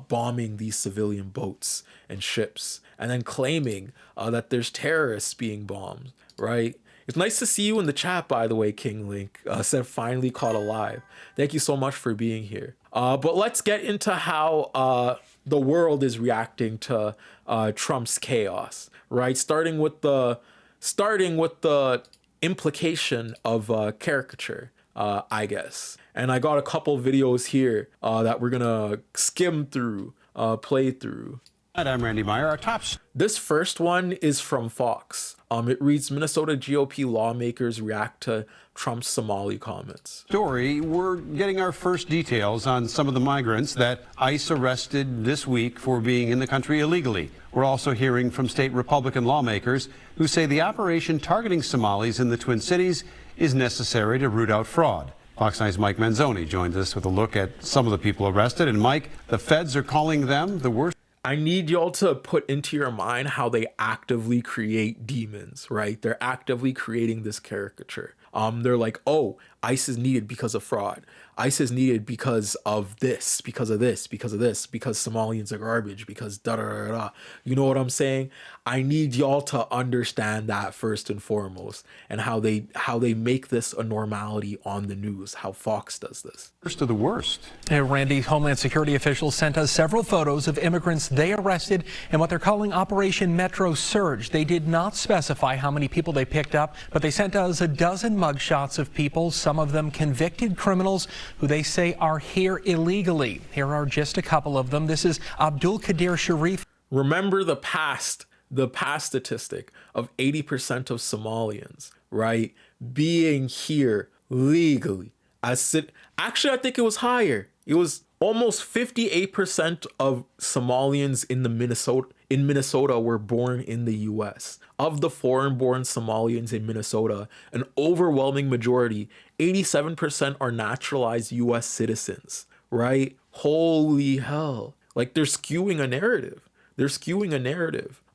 Bombing these civilian boats and ships, and then claiming that there's terrorists being bombed, right? It's nice to see you in the chat, by the way, King Link. Said finally caught alive. Thank you so much for being here. But let's get into how the world is reacting to Trump's chaos, right? Starting with the implication of caricature, I guess. And I got a couple videos here that we're gonna skim through, play through.
I'm Randy Meyer. Our top.
This first one is from Fox. It reads, Minnesota GOP lawmakers react to Trump's Somali comments.
Story, we're getting our first details on some of the migrants that ICE arrested this week for being in the country illegally. We're also hearing from state Republican lawmakers who say the operation targeting Somalis in the Twin Cities is necessary to root out fraud. Fox 9's Mike Manzoni joins us with a look at some of the people arrested. And Mike, the feds are calling them the worst.
I need y'all to put into your mind how they actively create demons, right? They're actively creating this caricature. They're like, oh, ICE is needed because of fraud. ICE is needed because of this, because of this, because of this, because Somalians are garbage, because da-da-da-da. You know what I'm saying? I need y'all to understand that first and foremost, and how they make this a normality on the news, how Fox does this.
Worst of the worst.
Hey, Randy, Homeland Security officials sent us several photos of immigrants they arrested in what they're calling Operation Metro Surge. They did not specify how many people they picked up, but they sent us a dozen mugshots of people, some of them convicted criminals who they say are here illegally. Here are just a couple of them. This is Abdul Qadir Sharif.
Remember the past statistic of 80% of Somalians, right, being here legally. Actually, I think it was higher. It was almost 58% of Somalians in Minnesota were born in the U.S. Of the foreign-born Somalians in Minnesota, an overwhelming majority, 87%, are naturalized U.S. citizens, right? Holy hell. Like, they're skewing a narrative.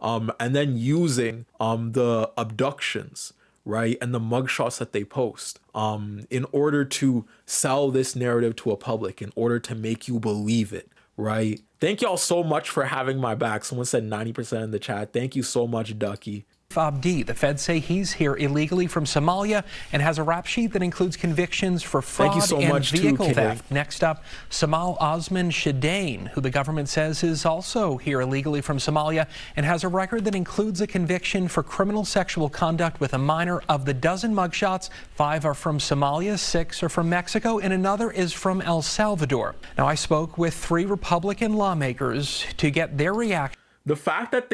And then using the abductions, right, and the mugshots that they post in order to sell this narrative to a public, in order to make you believe it, right? Thank y'all so much for having my back. Someone said 90% in the chat. Thank you so much, Ducky.
Abdi. The feds say he's here illegally from Somalia and has a rap sheet that includes convictions for fraud and vehicle theft. Next up, Samal Osman Shadane, who the government says is also here illegally from Somalia and has a record that includes a conviction for criminal sexual conduct with a minor. Of the dozen mugshots, 5 are from Somalia, 6 are from Mexico, and another is from El Salvador. Now, I spoke with 3 Republican lawmakers to get their reaction.
The fact that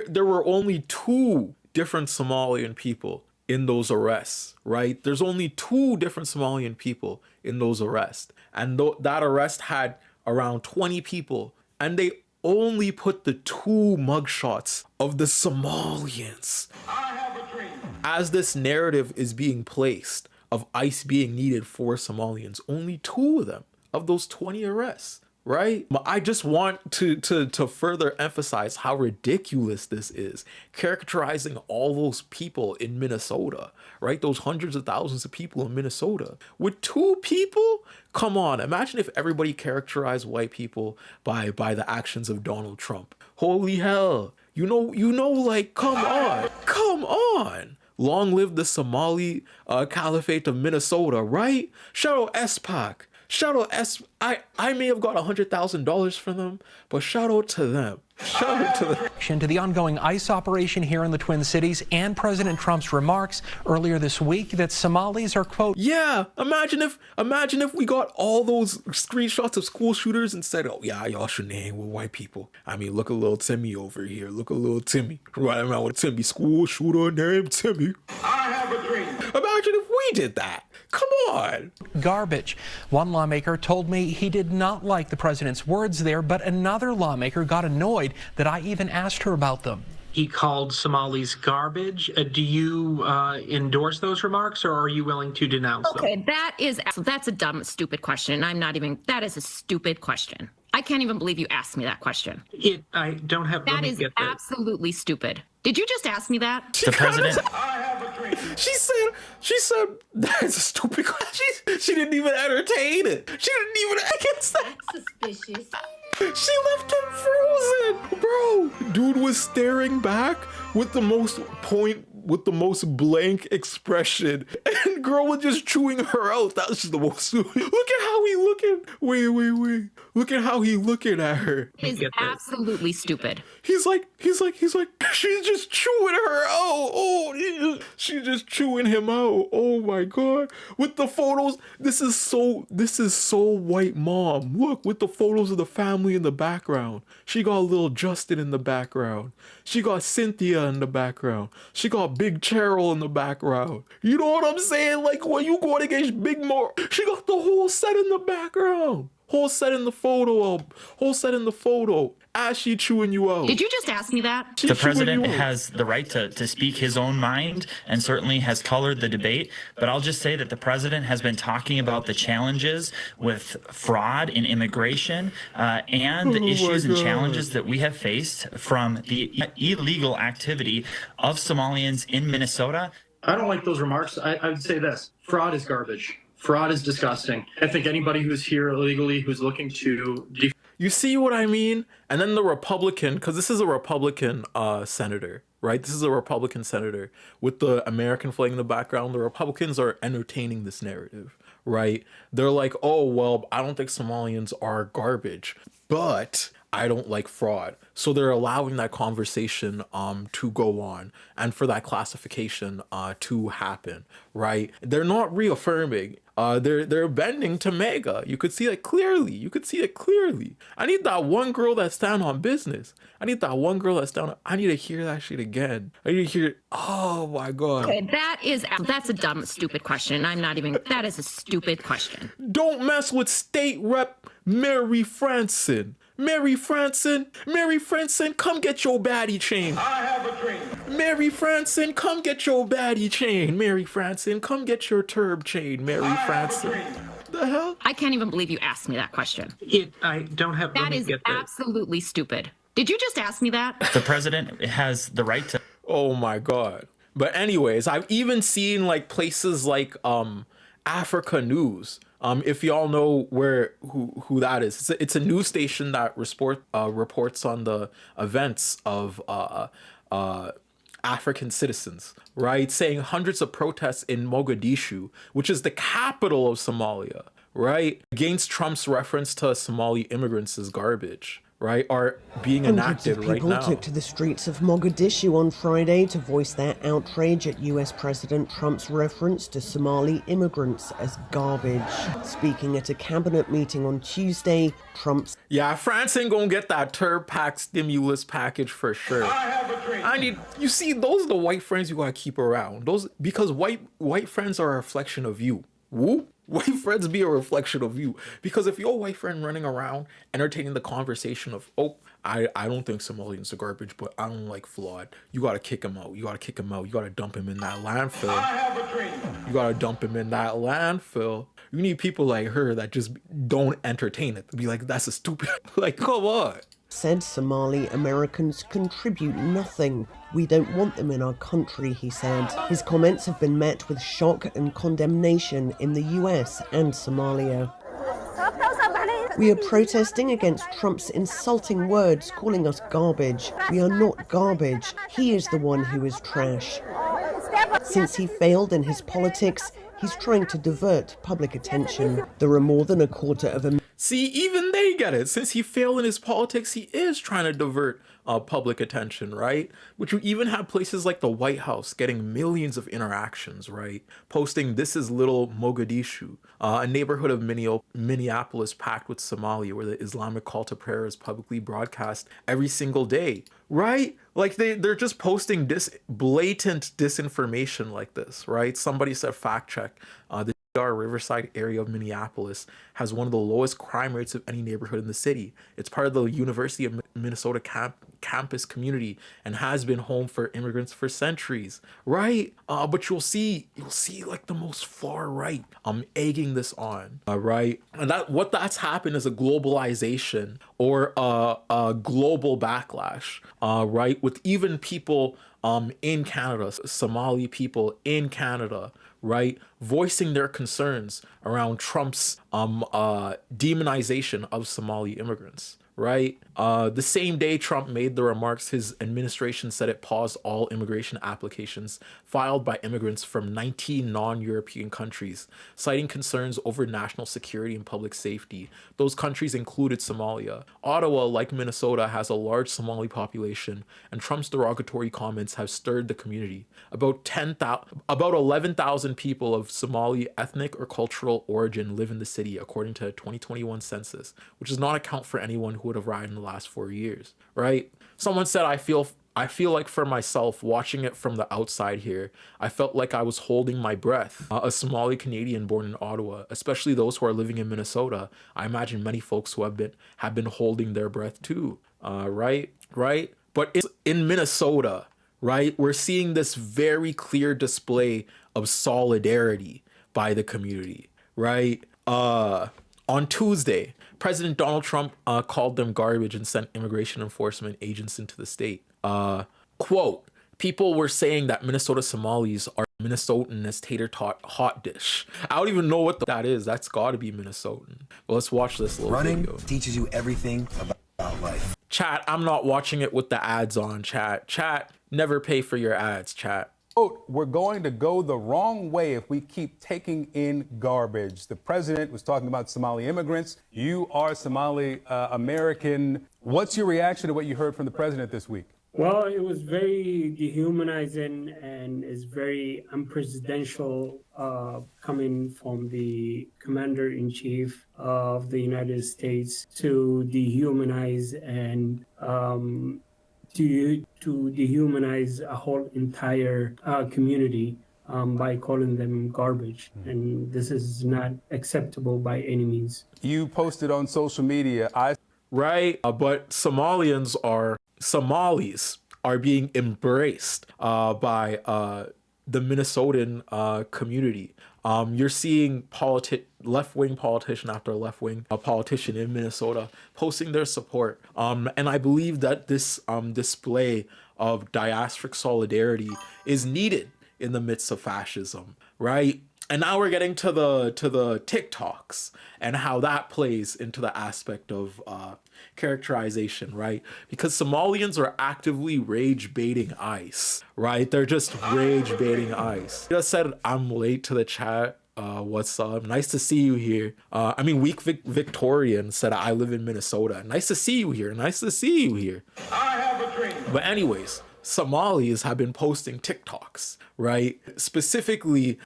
there were only 2 different Somalian people in those arrests, right? There's only 2 different Somalian people in those arrests. And that arrest had around 20 people. And they only put the 2 mugshots of the Somalians. As this narrative is being placed of ICE being needed for Somalians, only 2 of them of those 20 arrests. Right? I just want to further emphasize how ridiculous this is, characterizing all those people in Minnesota, right? Those hundreds of thousands of people in Minnesota with 2 people. Come on, imagine if everybody characterized white people by the actions of Donald Trump. Holy hell. You know, like, come on. Long live the Somali Caliphate of Minnesota, right? Shout out S-Pac. Shout out I may have got $100,000 from them, but shout out to them. Shout out to them.
To the ongoing ICE operation here in the Twin Cities and President Trump's remarks earlier this week that Somalis are, quote,
yeah, imagine if we got all those screenshots of school shooters and said, oh yeah, y'all shouldn't hang with white people. I mean, look at little Timmy over here. Look at little Timmy. Right around with Timmy, school shooter named Timmy.
I have a dream.
Imagine if we did that. Come on.
Garbage. One lawmaker told me he did not like the president's words there, but another lawmaker got annoyed that I even asked her about them.
He called Somalis garbage. Do you endorse those remarks, or are you willing to denounce them?
Okay, that's a dumb, stupid question. That is a stupid question. I can't even believe you asked me that question.
I don't have.
That is absolutely stupid. Did you just ask me that?
The president.
She said that's a stupid question. She didn't even entertain it. She didn't even against that.
Suspicious.
She left him frozen, bro. Dude was staring back with the most blank expression, and girl was just chewing her out. That was just the most. Look at how he looking. Wait. Look at how he looking at her.
It is absolutely stupid.
He's like, she's just chewing her out. Oh, she's just chewing him out. Oh my God. With the photos, this is so white mom. Look, with the photos of the family in the background. She got little Justin in the background. She got Cynthia in the background. She got Big Cheryl in the background. You know what I'm saying? Like when you going against Big Mar, she got the whole set in the background. Whole set in the photo. As she chewing you out.
Did you just ask me that?
The president has the right to speak his own mind and certainly has colored the debate. But I'll just say that the president has been talking about the challenges with fraud in immigration and the issues and challenges that we have faced from the illegal activity of Somalians in Minnesota.
I don't like those remarks. I would say this: fraud is garbage. Fraud is disgusting. I think anybody who's here illegally, who's looking to...
You see what I mean? And then the Republican, because this is a Republican senator, right? This is a Republican senator with the American flag in the background. The Republicans are entertaining this narrative, right? They're like, oh, well, I don't think Somalians are garbage, but I don't like fraud. So they're allowing that conversation to go on and for that classification to happen, right? They're not reaffirming. They're bending to MAGA. You could see it clearly. I need that one girl that's down on business. I need to hear that shit again. I need to hear it. Oh my God.
Okay, that's a dumb, stupid question. That is a stupid question.
Don't mess with State Rep Mary Franson. Mary Franson, come get your baddie chain.
I have a dream.
Mary Franson, come get your baddie chain. Mary Franson, come get your turb chain. Mary Franson. The hell?
I can't even believe you asked me that question.
I don't have.
That is absolutely stupid. Did you just ask me that?
The president has the right to.
Oh my God. But anyways, I've even seen like places like Africa News. If y'all know who that is, it's a news station that reports on the events of African citizens, right? Saying hundreds of protests in Mogadishu, which is the capital of Somalia, right? Against Trump's reference to Somali immigrants as garbage, right? Are being enacted right now.
Hundreds of people took to the streets of Mogadishu on Friday to voice their outrage at US President Trump's reference to Somali immigrants as garbage. Speaking at a cabinet meeting on Tuesday, Trump's
Yeah, France ain't gonna get that Turb Pack stimulus package for sure. You see, those are the white friends you gotta keep around. Those, because white friends are a reflection of you. Woo? White friends be a reflection of you. Because if your white friend running around entertaining the conversation of, oh, I don't think Somalians are garbage, but I don't like flawed. You gotta kick him out. You gotta kick him out. You gotta dump him in that landfill. You gotta dump him in that landfill. You need people like her that just don't entertain it. Be like, that's a stupid, like, come on.
Said Somali Americans contribute nothing. We don't want them in our country, he said. His comments have been met with shock and condemnation in the US and Somalia. We are protesting against Trump's insulting words, calling us garbage. We are not garbage. He is the one who is trash. Since he failed in his politics, he's trying to divert public attention. There are more than a quarter of a...
See, even they get it. Since he failed in his politics, he is trying to divert public attention, right? Which you even have places like the White House getting millions of interactions, right? Posting, this is little Mogadishu, a neighborhood of Minneapolis packed with Somalia, where the Islamic call to prayer is publicly broadcast every single day, right? Like they're just posting blatant disinformation like this, right? Somebody said fact check. Our Riverside area of Minneapolis has one of the lowest crime rates of any neighborhood in the city. It's part of the University of Minnesota campus community and has been home for immigrants for centuries, right? But you'll see like the most far right egging this on, right? And what that's happened is a globalization or a global backlash, right? With even people in Canada, Somali people in Canada, right, voicing their concerns around Trump's demonization of Somali immigrants, right? The same day Trump made the remarks, his administration said it paused all immigration applications filed by immigrants from 19 non-European countries, citing concerns over national security and public safety. Those countries included Somalia. Ottawa, like Minnesota, has a large Somali population, and Trump's derogatory comments have stirred the community. About 11,000 people of Somali ethnic or cultural origin live in the city, according to a 2021 census, which does not account for anyone who would have arrived in the last 4 years, right? Someone said, I feel like for myself, watching it from the outside here, I felt like I was holding my breath. A Somali Canadian born in Ottawa, especially those who are living in Minnesota, I imagine many folks who have been holding their breath too, right? But in Minnesota, right, we're seeing this very clear display of solidarity by the community, right? On Tuesday, President Donald Trump called them garbage and sent immigration enforcement agents into the state. Quote, people were saying that Minnesota Somalis are Minnesotan as tater tot hot dish. I don't even know what that is. That's gotta be Minnesotan. Well, let's watch this little video.
Teaches you everything about life.
Chat, I'm not watching it with the ads on, chat. Chat, never pay for your ads, chat.
We're going to go the wrong way if we keep taking in garbage. The president was talking about Somali immigrants. You are Somali American. What's your reaction to what you heard from the president this week?
Well, it was very dehumanizing and is very unpresidential coming from the commander-in-chief of the United States to dehumanize and to dehumanize a whole entire community by calling them garbage. And this is not acceptable by any means.
You posted on social media,
Right, but Somalis are being embraced by the Minnesotan community. You're seeing left-wing politician after left-wing politician in Minnesota posting their support. And I believe that this display of diasporic solidarity is needed in the midst of fascism, right? And now we're getting to the TikToks and how that plays into the aspect of characterization, right? Because Somalians are actively rage baiting ICE, right? They're just rage baiting ICE. Just said I'm late to the chat. What's up? Nice to see you here. I mean, Weak Victorian said I live in Minnesota. Nice to see you here. Nice to see you here.
I have a dream.
But anyways, Somalis have been posting TikToks, right? Specifically,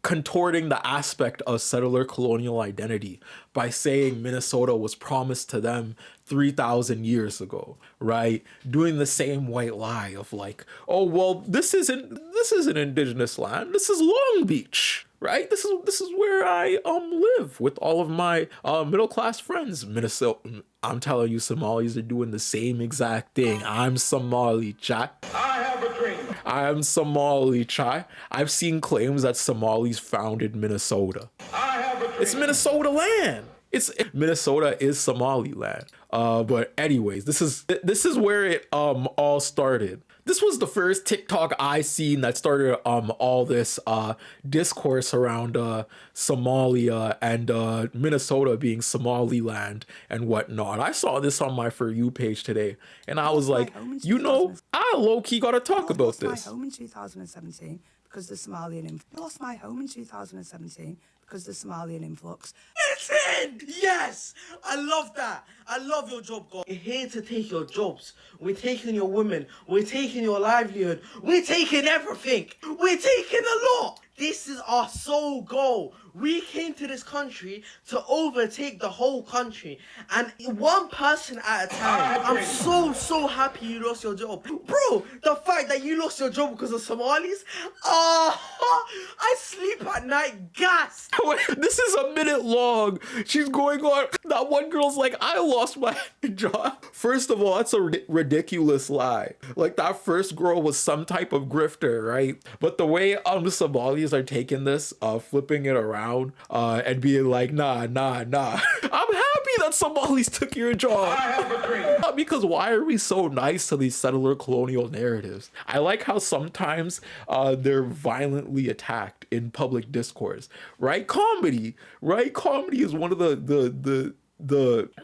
contorting the aspect of settler colonial identity by saying Minnesota was promised to them 3,000 years ago, right? Doing the same white lie of like, oh well, this isn't indigenous land. This is Long Beach, right? This is where I live with all of my middle class friends. Minnesota. I'm telling you, Somalis are doing the same exact thing. I'm Somali, chat.
I have a dream.
I am Somali, chai. I've seen claims that Somalis founded Minnesota.
I have a dream.
It's Minnesota land. Minnesota is Somaliland. But anyways, this is where it all started. This was the first TikTok I seen that started all this discourse around Somalia and Minnesota being Somaliland and whatnot. I saw this on my For You page today, and I was like, you know, I low-key gotta talk about this.
I lost my home in 2017 because the Somalian influx. I lost my home in 2017 because the Somalian influx.
Listen! Yes! I love that. I love your job, God. We're here to take your jobs. We're taking your women. We're taking your livelihood. We're taking everything. We're taking a lot. This is our sole goal. We came to this country to overtake the whole country. And one person at a time. I'm so happy you lost your job. Bro, the fact that you lost your job because of Somalis, I sleep at night gassed.
This is a minute long. She's going on. That one girl's like, I lost my job. First of all, that's a ridiculous lie. Like, that first girl was some type of grifter, right? But the way Somalis are taking this, flipping it around, and being like, nah. I'm happy that Somalis took your job.
I have a dream.
Because why are we so nice to these settler colonial narratives? I like how sometimes they're violently attacked in public discourse, right? Comedy, right? Comedy is one of the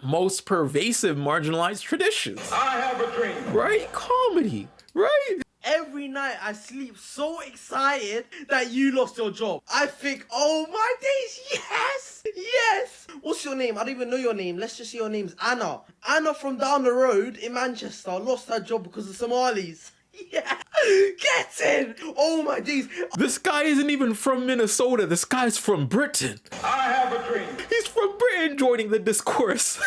most pervasive marginalized traditions.
I have a dream.
Right? Comedy, right?
Every night I sleep so excited that you lost your job. I think, oh my days, yes. What's your name? I don't even know your name. Let's just say your name's Anna. Anna from down the road in Manchester lost her job because of Somalis. Yeah, get in. Oh my days.
This guy isn't even from Minnesota. This guy's from Britain.
I have a dream.
He's from Britain joining the discourse.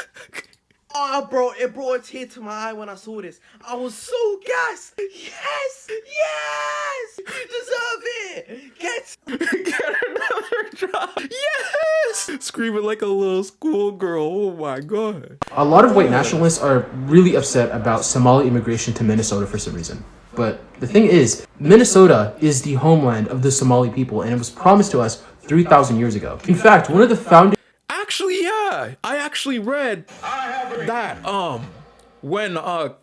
Oh, bro, it brought a tear to my eye when I saw this. I was so gassed. Yes. You deserve it. Get
another job. Yes. Screaming like a little schoolgirl. Oh my God.
A lot of white nationalists are really upset about Somali immigration to Minnesota for some reason. But the thing is, Minnesota is the homeland of the Somali people, and it was promised to us 3,000 years ago. In fact, one of the founding
Actually, yeah, I actually read that when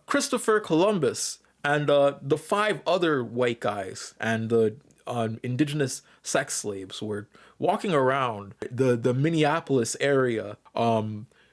Christopher Columbus and the 5 other white guys and the indigenous sex slaves were walking around the Minneapolis area,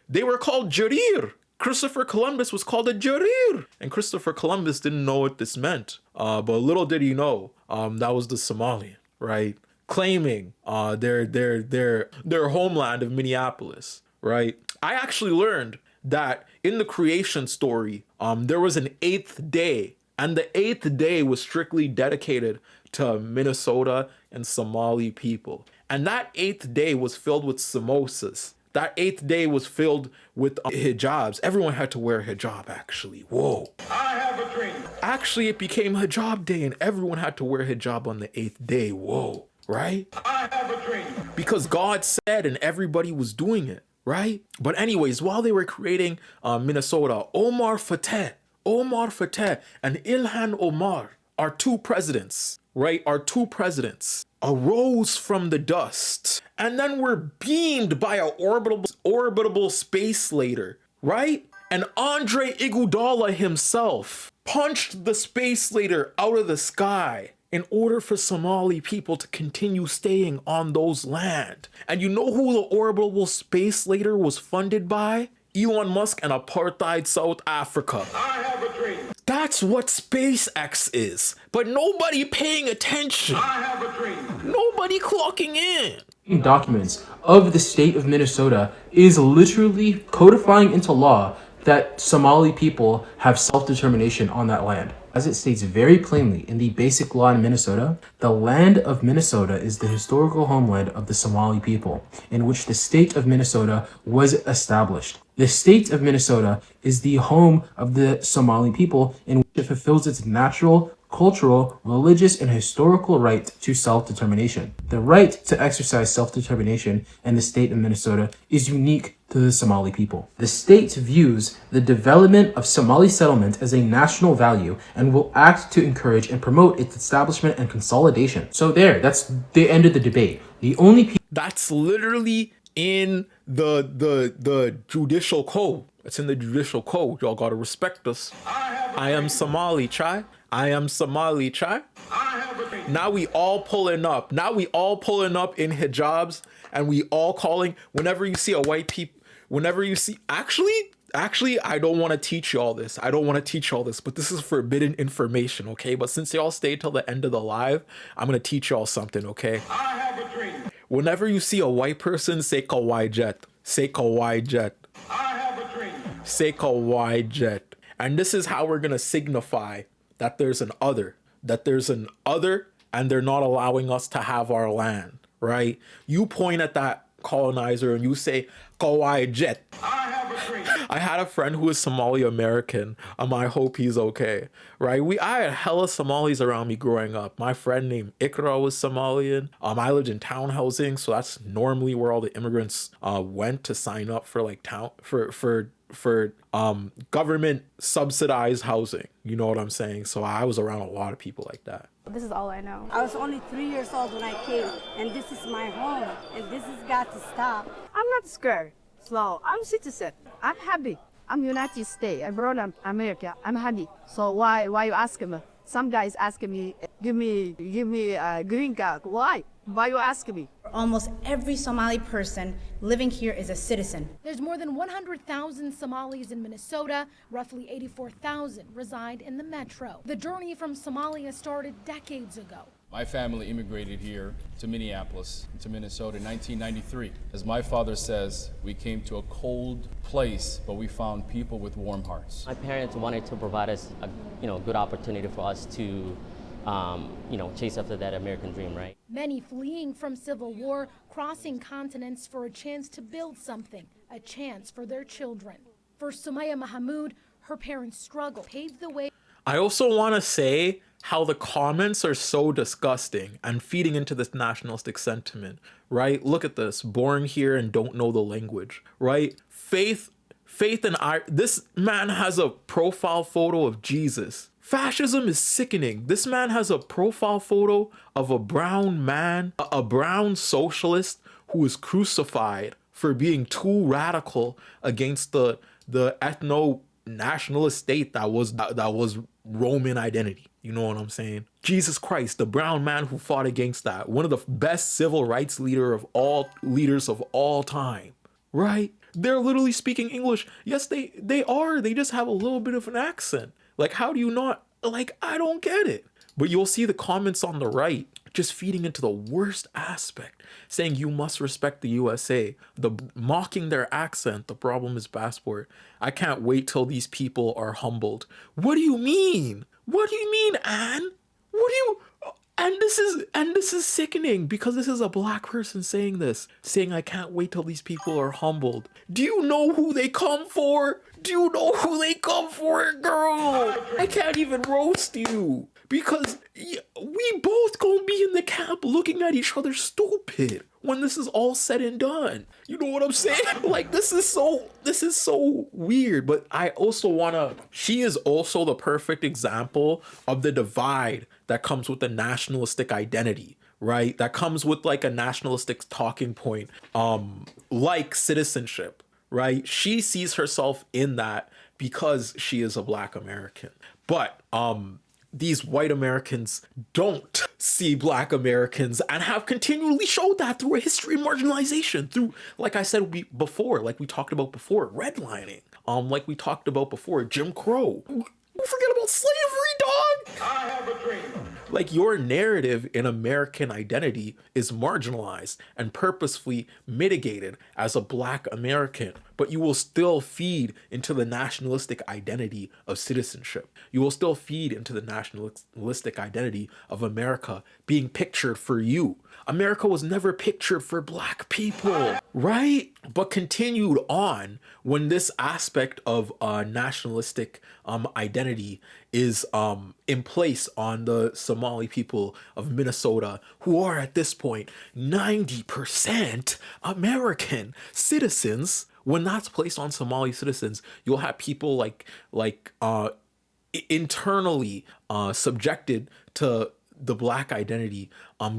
they were called Jarir. Christopher Columbus was called a Jarir, and Christopher Columbus didn't know what this meant, but little did he know that was the Somalian, right? Claiming their homeland of Minneapolis, right? I actually learned that in the creation story, there was an 8th day, and the 8th day was strictly dedicated to Minnesota and Somali people. And that 8th day was filled with samosas. That 8th day was filled with hijabs. Everyone had to wear a hijab, actually. Whoa.
I have a dream.
Actually, it became hijab day, and everyone had to wear hijab on the 8th day. Whoa. Right?
I have a dream.
Because God said and everybody was doing it, right? But anyways, while they were creating Minnesota, Omar Fateh and Ilhan Omar, our 2 presidents, right? Our 2 presidents arose from the dust and then were beamed by an orbitable space later, right? And Andre Iguodala himself punched the space later out of the sky in order for Somali people to continue staying on those land. And you know who the orbital space later was funded by? Elon Musk and apartheid South Africa.
I have a dream.
That's what SpaceX is. But nobody paying attention.
I have a dream.
Nobody clocking in.
Documents of the state of Minnesota is literally codifying into law that Somali people have self-determination on that land. As it states very plainly in the basic law in Minnesota, the land of Minnesota is the historical homeland of the Somali people, in which the state of Minnesota was established. The state of Minnesota is the home of the Somali people, in which it fulfills its natural, cultural, religious, and historical right to self-determination. The right to exercise self-determination in the state of Minnesota is unique to the Somali people. The state views the development of Somali settlement as a national value and will act to encourage and promote its establishment and consolidation. So that's the end of the debate. The only
That's literally in the judicial code. It's in the judicial code. Y'all gotta respect us. I am Somali, chai. I am Somali, chai. Now we all pulling up. Now we all pulling up in hijabs, and we all calling whenever you see a white people. Whenever you see, actually, I don't want to teach you all this. I don't want to teach you all this, but this is forbidden information, okay? But since y'all stay till the end of the live, I'm gonna teach y'all something, okay?
I have a dream.
Whenever you see a white person, say kawaii jet. Say kawaii jet.
I have a dream.
Say kawaii jet. And this is how we're gonna signify that there's an other. That there's an other, and they're not allowing us to have our land, right? You point at that colonizer and you say kawaii jet.
I have a dream.
I had a friend who was Somali American. I hope he's okay, right? I had hella Somalis around me growing up. My friend named Ikra was Somalian. I lived in town housing, so that's normally where all the immigrants went to sign up for like for government subsidized housing. You know what I'm saying? So I was around a lot of people like that.
This is all I know. I was only 3 years old when I came, and this is my home, and this has got to stop.
I'm not scared. So I'm citizen. I'm happy. I'm United States. I brought up America. I'm happy. So why you asking me? Some guys asking me, give me a green card. Why? Why you asking me?
Almost every Somali person living here is a citizen.
There's more than 100,000 Somalis in Minnesota. Roughly 84,000 reside in the metro. The journey from Somalia started decades ago.
My family immigrated here to Minneapolis, to Minnesota in 1993. As my father says, we came to a cold place, but we found people with warm hearts.
My parents wanted to provide us a good opportunity for us to chase after that American dream, right?
Many fleeing from civil war, crossing continents for a chance to build something, a chance for their children. For Sumaya Mahmoud, her parents' struggle paved the way.
I also want to say how the comments are so disgusting and feeding into this nationalistic sentiment, right? Look at this, born here and don't know the language, right? Faith and this man has a profile photo of Jesus. Fascism is sickening. This man has a profile photo of a brown man, a brown socialist who was crucified for being too radical against the ethno-nationalist state that was Roman identity. You know what I'm saying? Jesus Christ, the brown man who fought against that. One of the best civil rights leaders of all time, right? They're literally speaking English. Yes, they are. They just have a little bit of an accent. Like, how do you not, like, I don't get it. But you'll see the comments on the right just feeding into the worst aspect, saying you must respect the USA, mocking their accent. The problem is passport. I can't wait till these people are humbled. What do you mean? What do you mean, Anne? What do you? And this is sickening because this is a black person saying this, saying I can't wait till these people are humbled. Do you know who they come for? Do you know who they come for, girl? I can't even roast you because we both gonna be in the camp looking at each other stupid when this is all said and done. You know what I'm saying? Like, this is so weird. But I also she is also the perfect example of the divide that comes with the nationalistic identity, right? That comes with like a nationalistic talking point, like citizenship, right? She sees herself in that because she is a Black American. But these white Americans don't see black Americans and have continually showed that through a history of marginalization, through, like I said before, like we talked about before, redlining, like we talked about before, Jim Crow. Forget about slavery, dog!
I have a dream.
Like, your narrative in American identity is marginalized and purposefully mitigated as a black American, but you will still feed into the nationalistic identity of citizenship. You will still feed into the nationalistic identity of America being pictured for you. America was never pictured for black people, right? But continued on when this aspect of nationalistic identity is in place on the Somali people of Minnesota, who are at this point 90% American citizens. When that's placed on Somali citizens, you'll have people like internally subjected to the black identity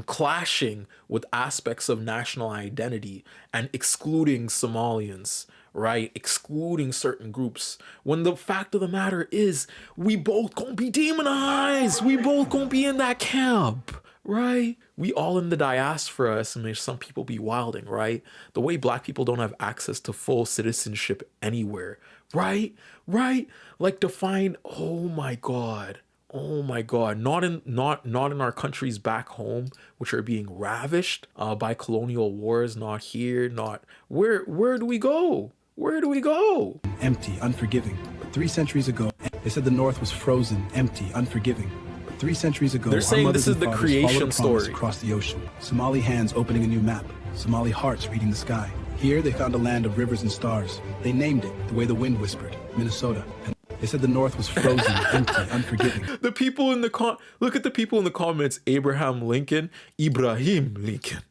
clashing with aspects of national identity and excluding Somalians, right? Excluding certain groups. When the fact of the matter is, we both gonna be demonized. We both gonna be in that camp, right? We all in the diaspora. I mean, some people be wilding, right? The way black people don't have access to full citizenship anywhere, right? Right? Like, to find, oh my God, not in our countries back home, which are being ravished by colonial wars. Not here, not where do we go? Where do we go?
Empty, unforgiving. But 3 centuries ago, they said the North was frozen, empty, unforgiving. But 3 centuries ago,
they're saying this is the creation story
across the ocean. Somali hands opening a new map. Somali hearts reading the sky. Here, they found a land of rivers and stars. They named it the way the wind whispered, Minnesota. And they said the North was frozen, empty, unforgiving.
The people in the look at the people in the comments. Ibrahim Lincoln. Abraham Lincoln.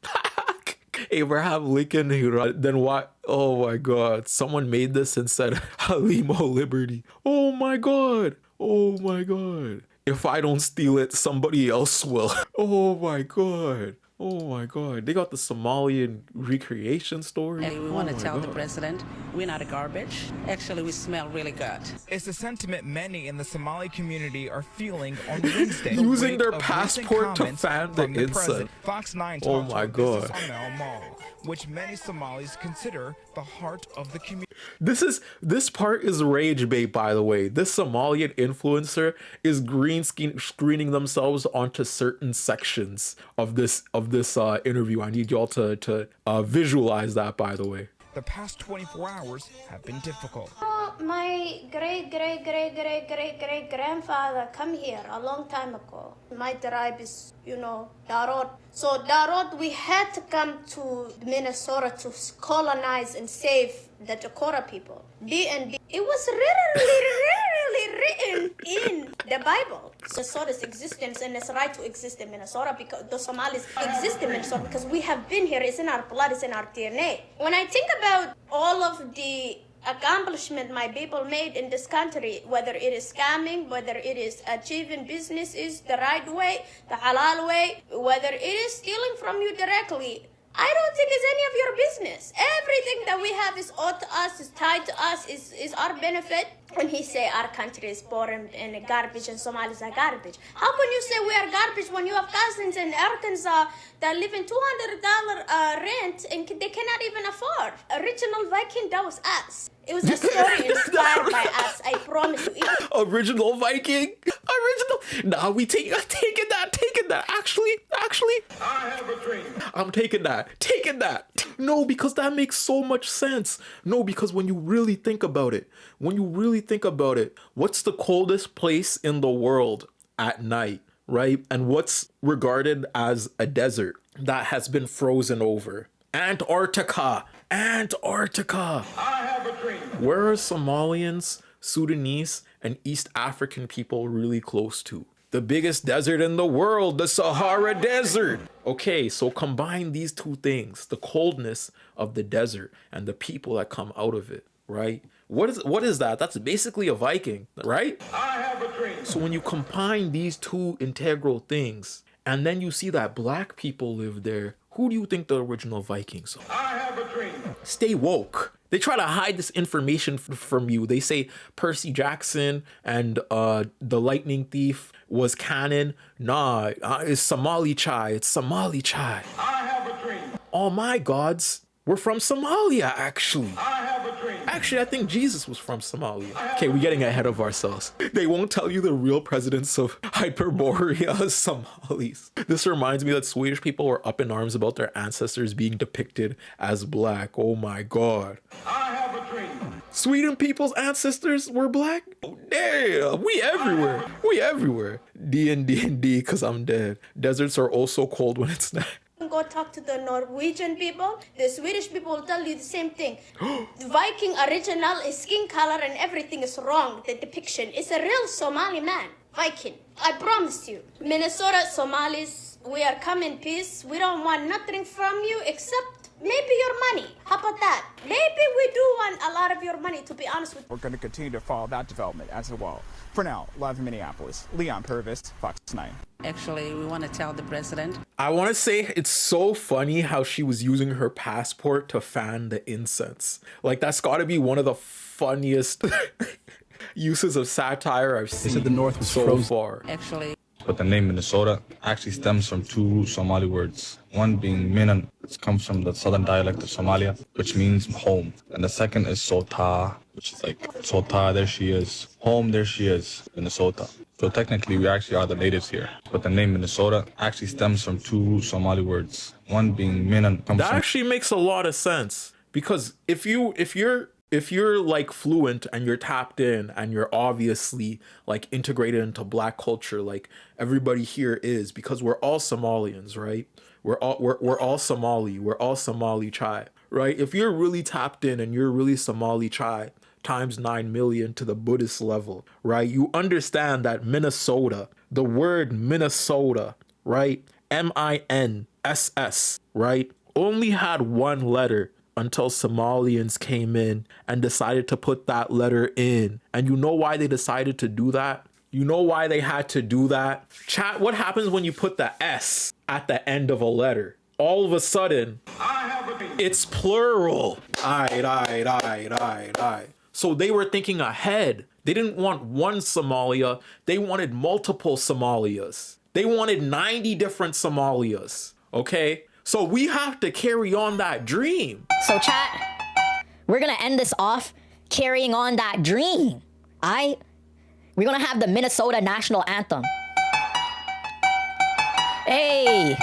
Then what? Oh my God! Someone made this and said Halimo Liberty. Oh my God! Oh my God! If I don't steal it, somebody else will. Oh my God! Oh my God, they got the Somalian recreation story.
Hey, we want to tell the president we're not a garbage. Actually, we smell really good.
It's the sentiment many in the Somali community are feeling on Wednesday.
Using their passport to fan the inside.
Fox 9
oh my God.
Which many Somalis consider the heart of the community.
This part is rage bait, by the way. This Somalian influencer is screening themselves onto certain sections of this interview. I need y'all to visualize that, by the way.
The past 24 hours have been difficult.
My great-great-great-great-great-great-grandfather come here a long time ago. My tribe is, Darod. So Darod, we had to come to Minnesota to colonize and save the Dakota people. D&D. It was really written in the Bible. Minnesota's existence and its right to exist in Minnesota, because the Somalis exist in Minnesota because we have been here. It's in our blood, it's in our DNA. When I think about all of the accomplishment my people made in this country, whether it is scamming, whether it is achieving businesses the right way, the halal way, whether it is stealing from you directly, I don't think it's any of your business. Everything that we have is owed to us, is tied to us, is our benefit. When he say our country is boring and garbage and Somalis are garbage, how can you say we are garbage when you have cousins in Arkansas that live in $200 rent and they cannot even afford? Original Viking, that was us. It was a story inspired by us, I promise you.
Original Viking? Original? Nah, we taking that. Actually.
I have a dream.
I'm taking that. No, because that makes so much sense. No, because when you really think about it, what's the coldest place in the world at night, right? And what's regarded as a desert that has been frozen over? Antarctica.
I have a dream.
Where are Somalians, Sudanese, and East African people really close to? The biggest desert in the world, the Sahara Desert. Okay, so combine these two things, the coldness of the desert and the people that come out of it, right? What is that? That's basically a Viking, right?
I have a dream.
So when you combine these two integral things, and then you see that black people live there, who do you think the original Vikings are?
I have a dream.
Stay woke. They try to hide this information from you. They say Percy Jackson and the Lightning Thief was canon. Nah, it's Somali chai. It's Somali chai.
I have a dream.
Oh my gods. We're from Somalia, actually.
I have a dream.
Actually, I think Jesus was from Somalia. Okay, we're getting ahead of ourselves. They won't tell you the real presidents of Hyperborea, Somalis. This reminds me that Swedish people were up in arms about their ancestors being depicted as black. Oh my god.
I have a dream.
Sweden people's ancestors were black? Oh, damn, we everywhere. We everywhere. D, because I'm dead. Deserts are also cold when it's not.
Go talk to the Norwegian people. The Swedish people will tell you the same thing. The Viking original is skin color and everything is wrong. The depiction is a real Somali man, Viking. I promise you. Minnesota Somalis, we are come in peace. We don't want nothing from you except maybe your money. How about that? Maybe we do want a lot of your money, to be honest with you.
We're going to continue to follow that development as well. For now, live in Minneapolis, Leon Purvis, Fox 9.
Actually, we want to tell the president.
I want to say it's so funny how she was using her passport to fan the incense. Like, that's got to be one of the funniest uses of satire I've seen.
They said the North was
so
frozen.
far.
Actually.
But the name Minnesota actually stems from two Somali words. One being Minan, which comes from the southern dialect of Somalia, which means home. And the second is Sota, which is like Sota, there she is. Home, there she is, Minnesota. So technically we actually are the natives here. But the name Minnesota actually stems from two Somali words. One being Minan.
That actually makes a lot of sense. Because if you're like fluent and you're tapped in and you're obviously like integrated into black culture, like everybody here is, because we're all Somalians, right? We're all Somali. We're all Somali chai, right? If you're really tapped in and you're really Somali chai times 9 million to the Buddhist level, right? You understand that Minnesota, the word Minnesota, right? MINSS, right? Only had one letter until Somalians came in and decided to put that letter in. And you know why they decided to do that? You know why they had to do that? Chat, what happens when you put the S at the end of a letter? All of a sudden, it's plural. Aight. So they were thinking ahead. They didn't want one Somalia. They wanted multiple Somalias. They wanted 90 different Somalias, okay? So we have to carry on that dream.
So chat, we're gonna end this off carrying on that dream. We're gonna have the Minnesota national anthem. Hey,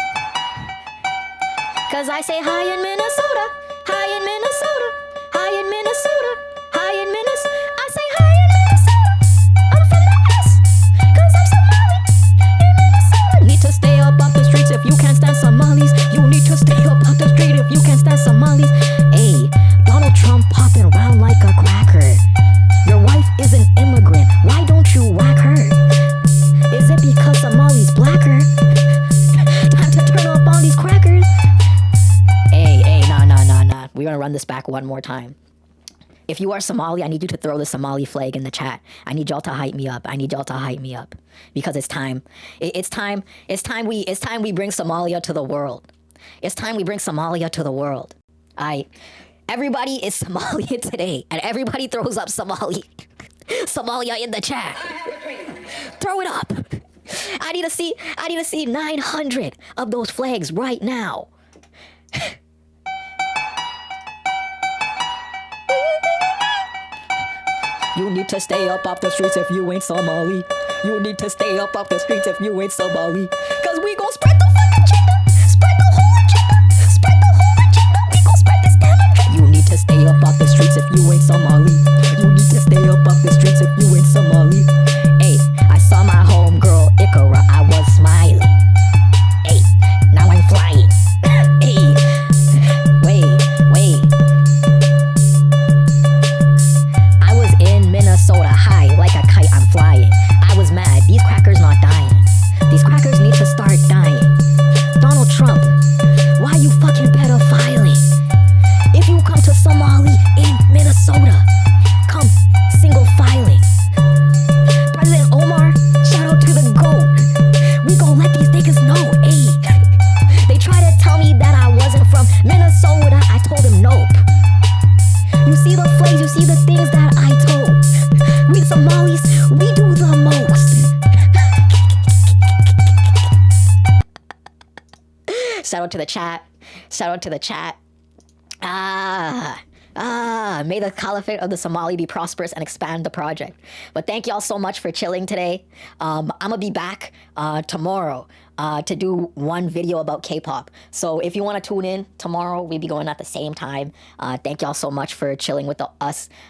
cause I say hi in Minnesota, hi in Minnesota, hi in Minnesota, hi in Minnesota. I say hi in Minnesota, I'm from the S, cause I'm Somali in Minnesota. Need to stay up off the streets if you can't stand Somalis. You need to stay up off the street if you can't stand Somalis. Hey, Donald Trump popping around like a cracker. Your wife is an immigrant, why don't you whack her? Is it because Somali's blacker? Time to turn up all these crackers. Hey, nah. We're gonna run this back one more time. If you are Somali, I need you to throw the Somali flag in the chat. I need y'all to hype me up. Because it's time. It's time we bring Somalia to the world. It's time we bring Somalia to the world. Everybody is Somalian today, and everybody throws up Somalia in the chat. Throw it up. I need to see 900 of those flags right now. You need to stay up off the streets if you ain't Somali. You need to stay up off the streets if you ain't Somali. Cause we gon' spread the fucking agenda. Spread the whole agenda. Spread the whole agenda. We gon' spread this damn agenda. You need to stay up off the streets if you ain't Somali. You need to stay up off the streets if you ain't Somali. Hey, I saw my homegirl Ikara, I was smiling. Hey, now I'm flying. Hey, wait. I was in Minnesota, high like a kite, I'm flying. I was mad, these crackers not dying. These crackers need to start dying.
Shout out to the chat. Shout out to the chat. May the caliphate of the Somali be prosperous and expand the project. But thank y'all so much for chilling today. I'm gonna be back tomorrow to do one video about K-pop. So if you want to tune in tomorrow, we'll be going at the same time. Thank y'all so much for chilling with us.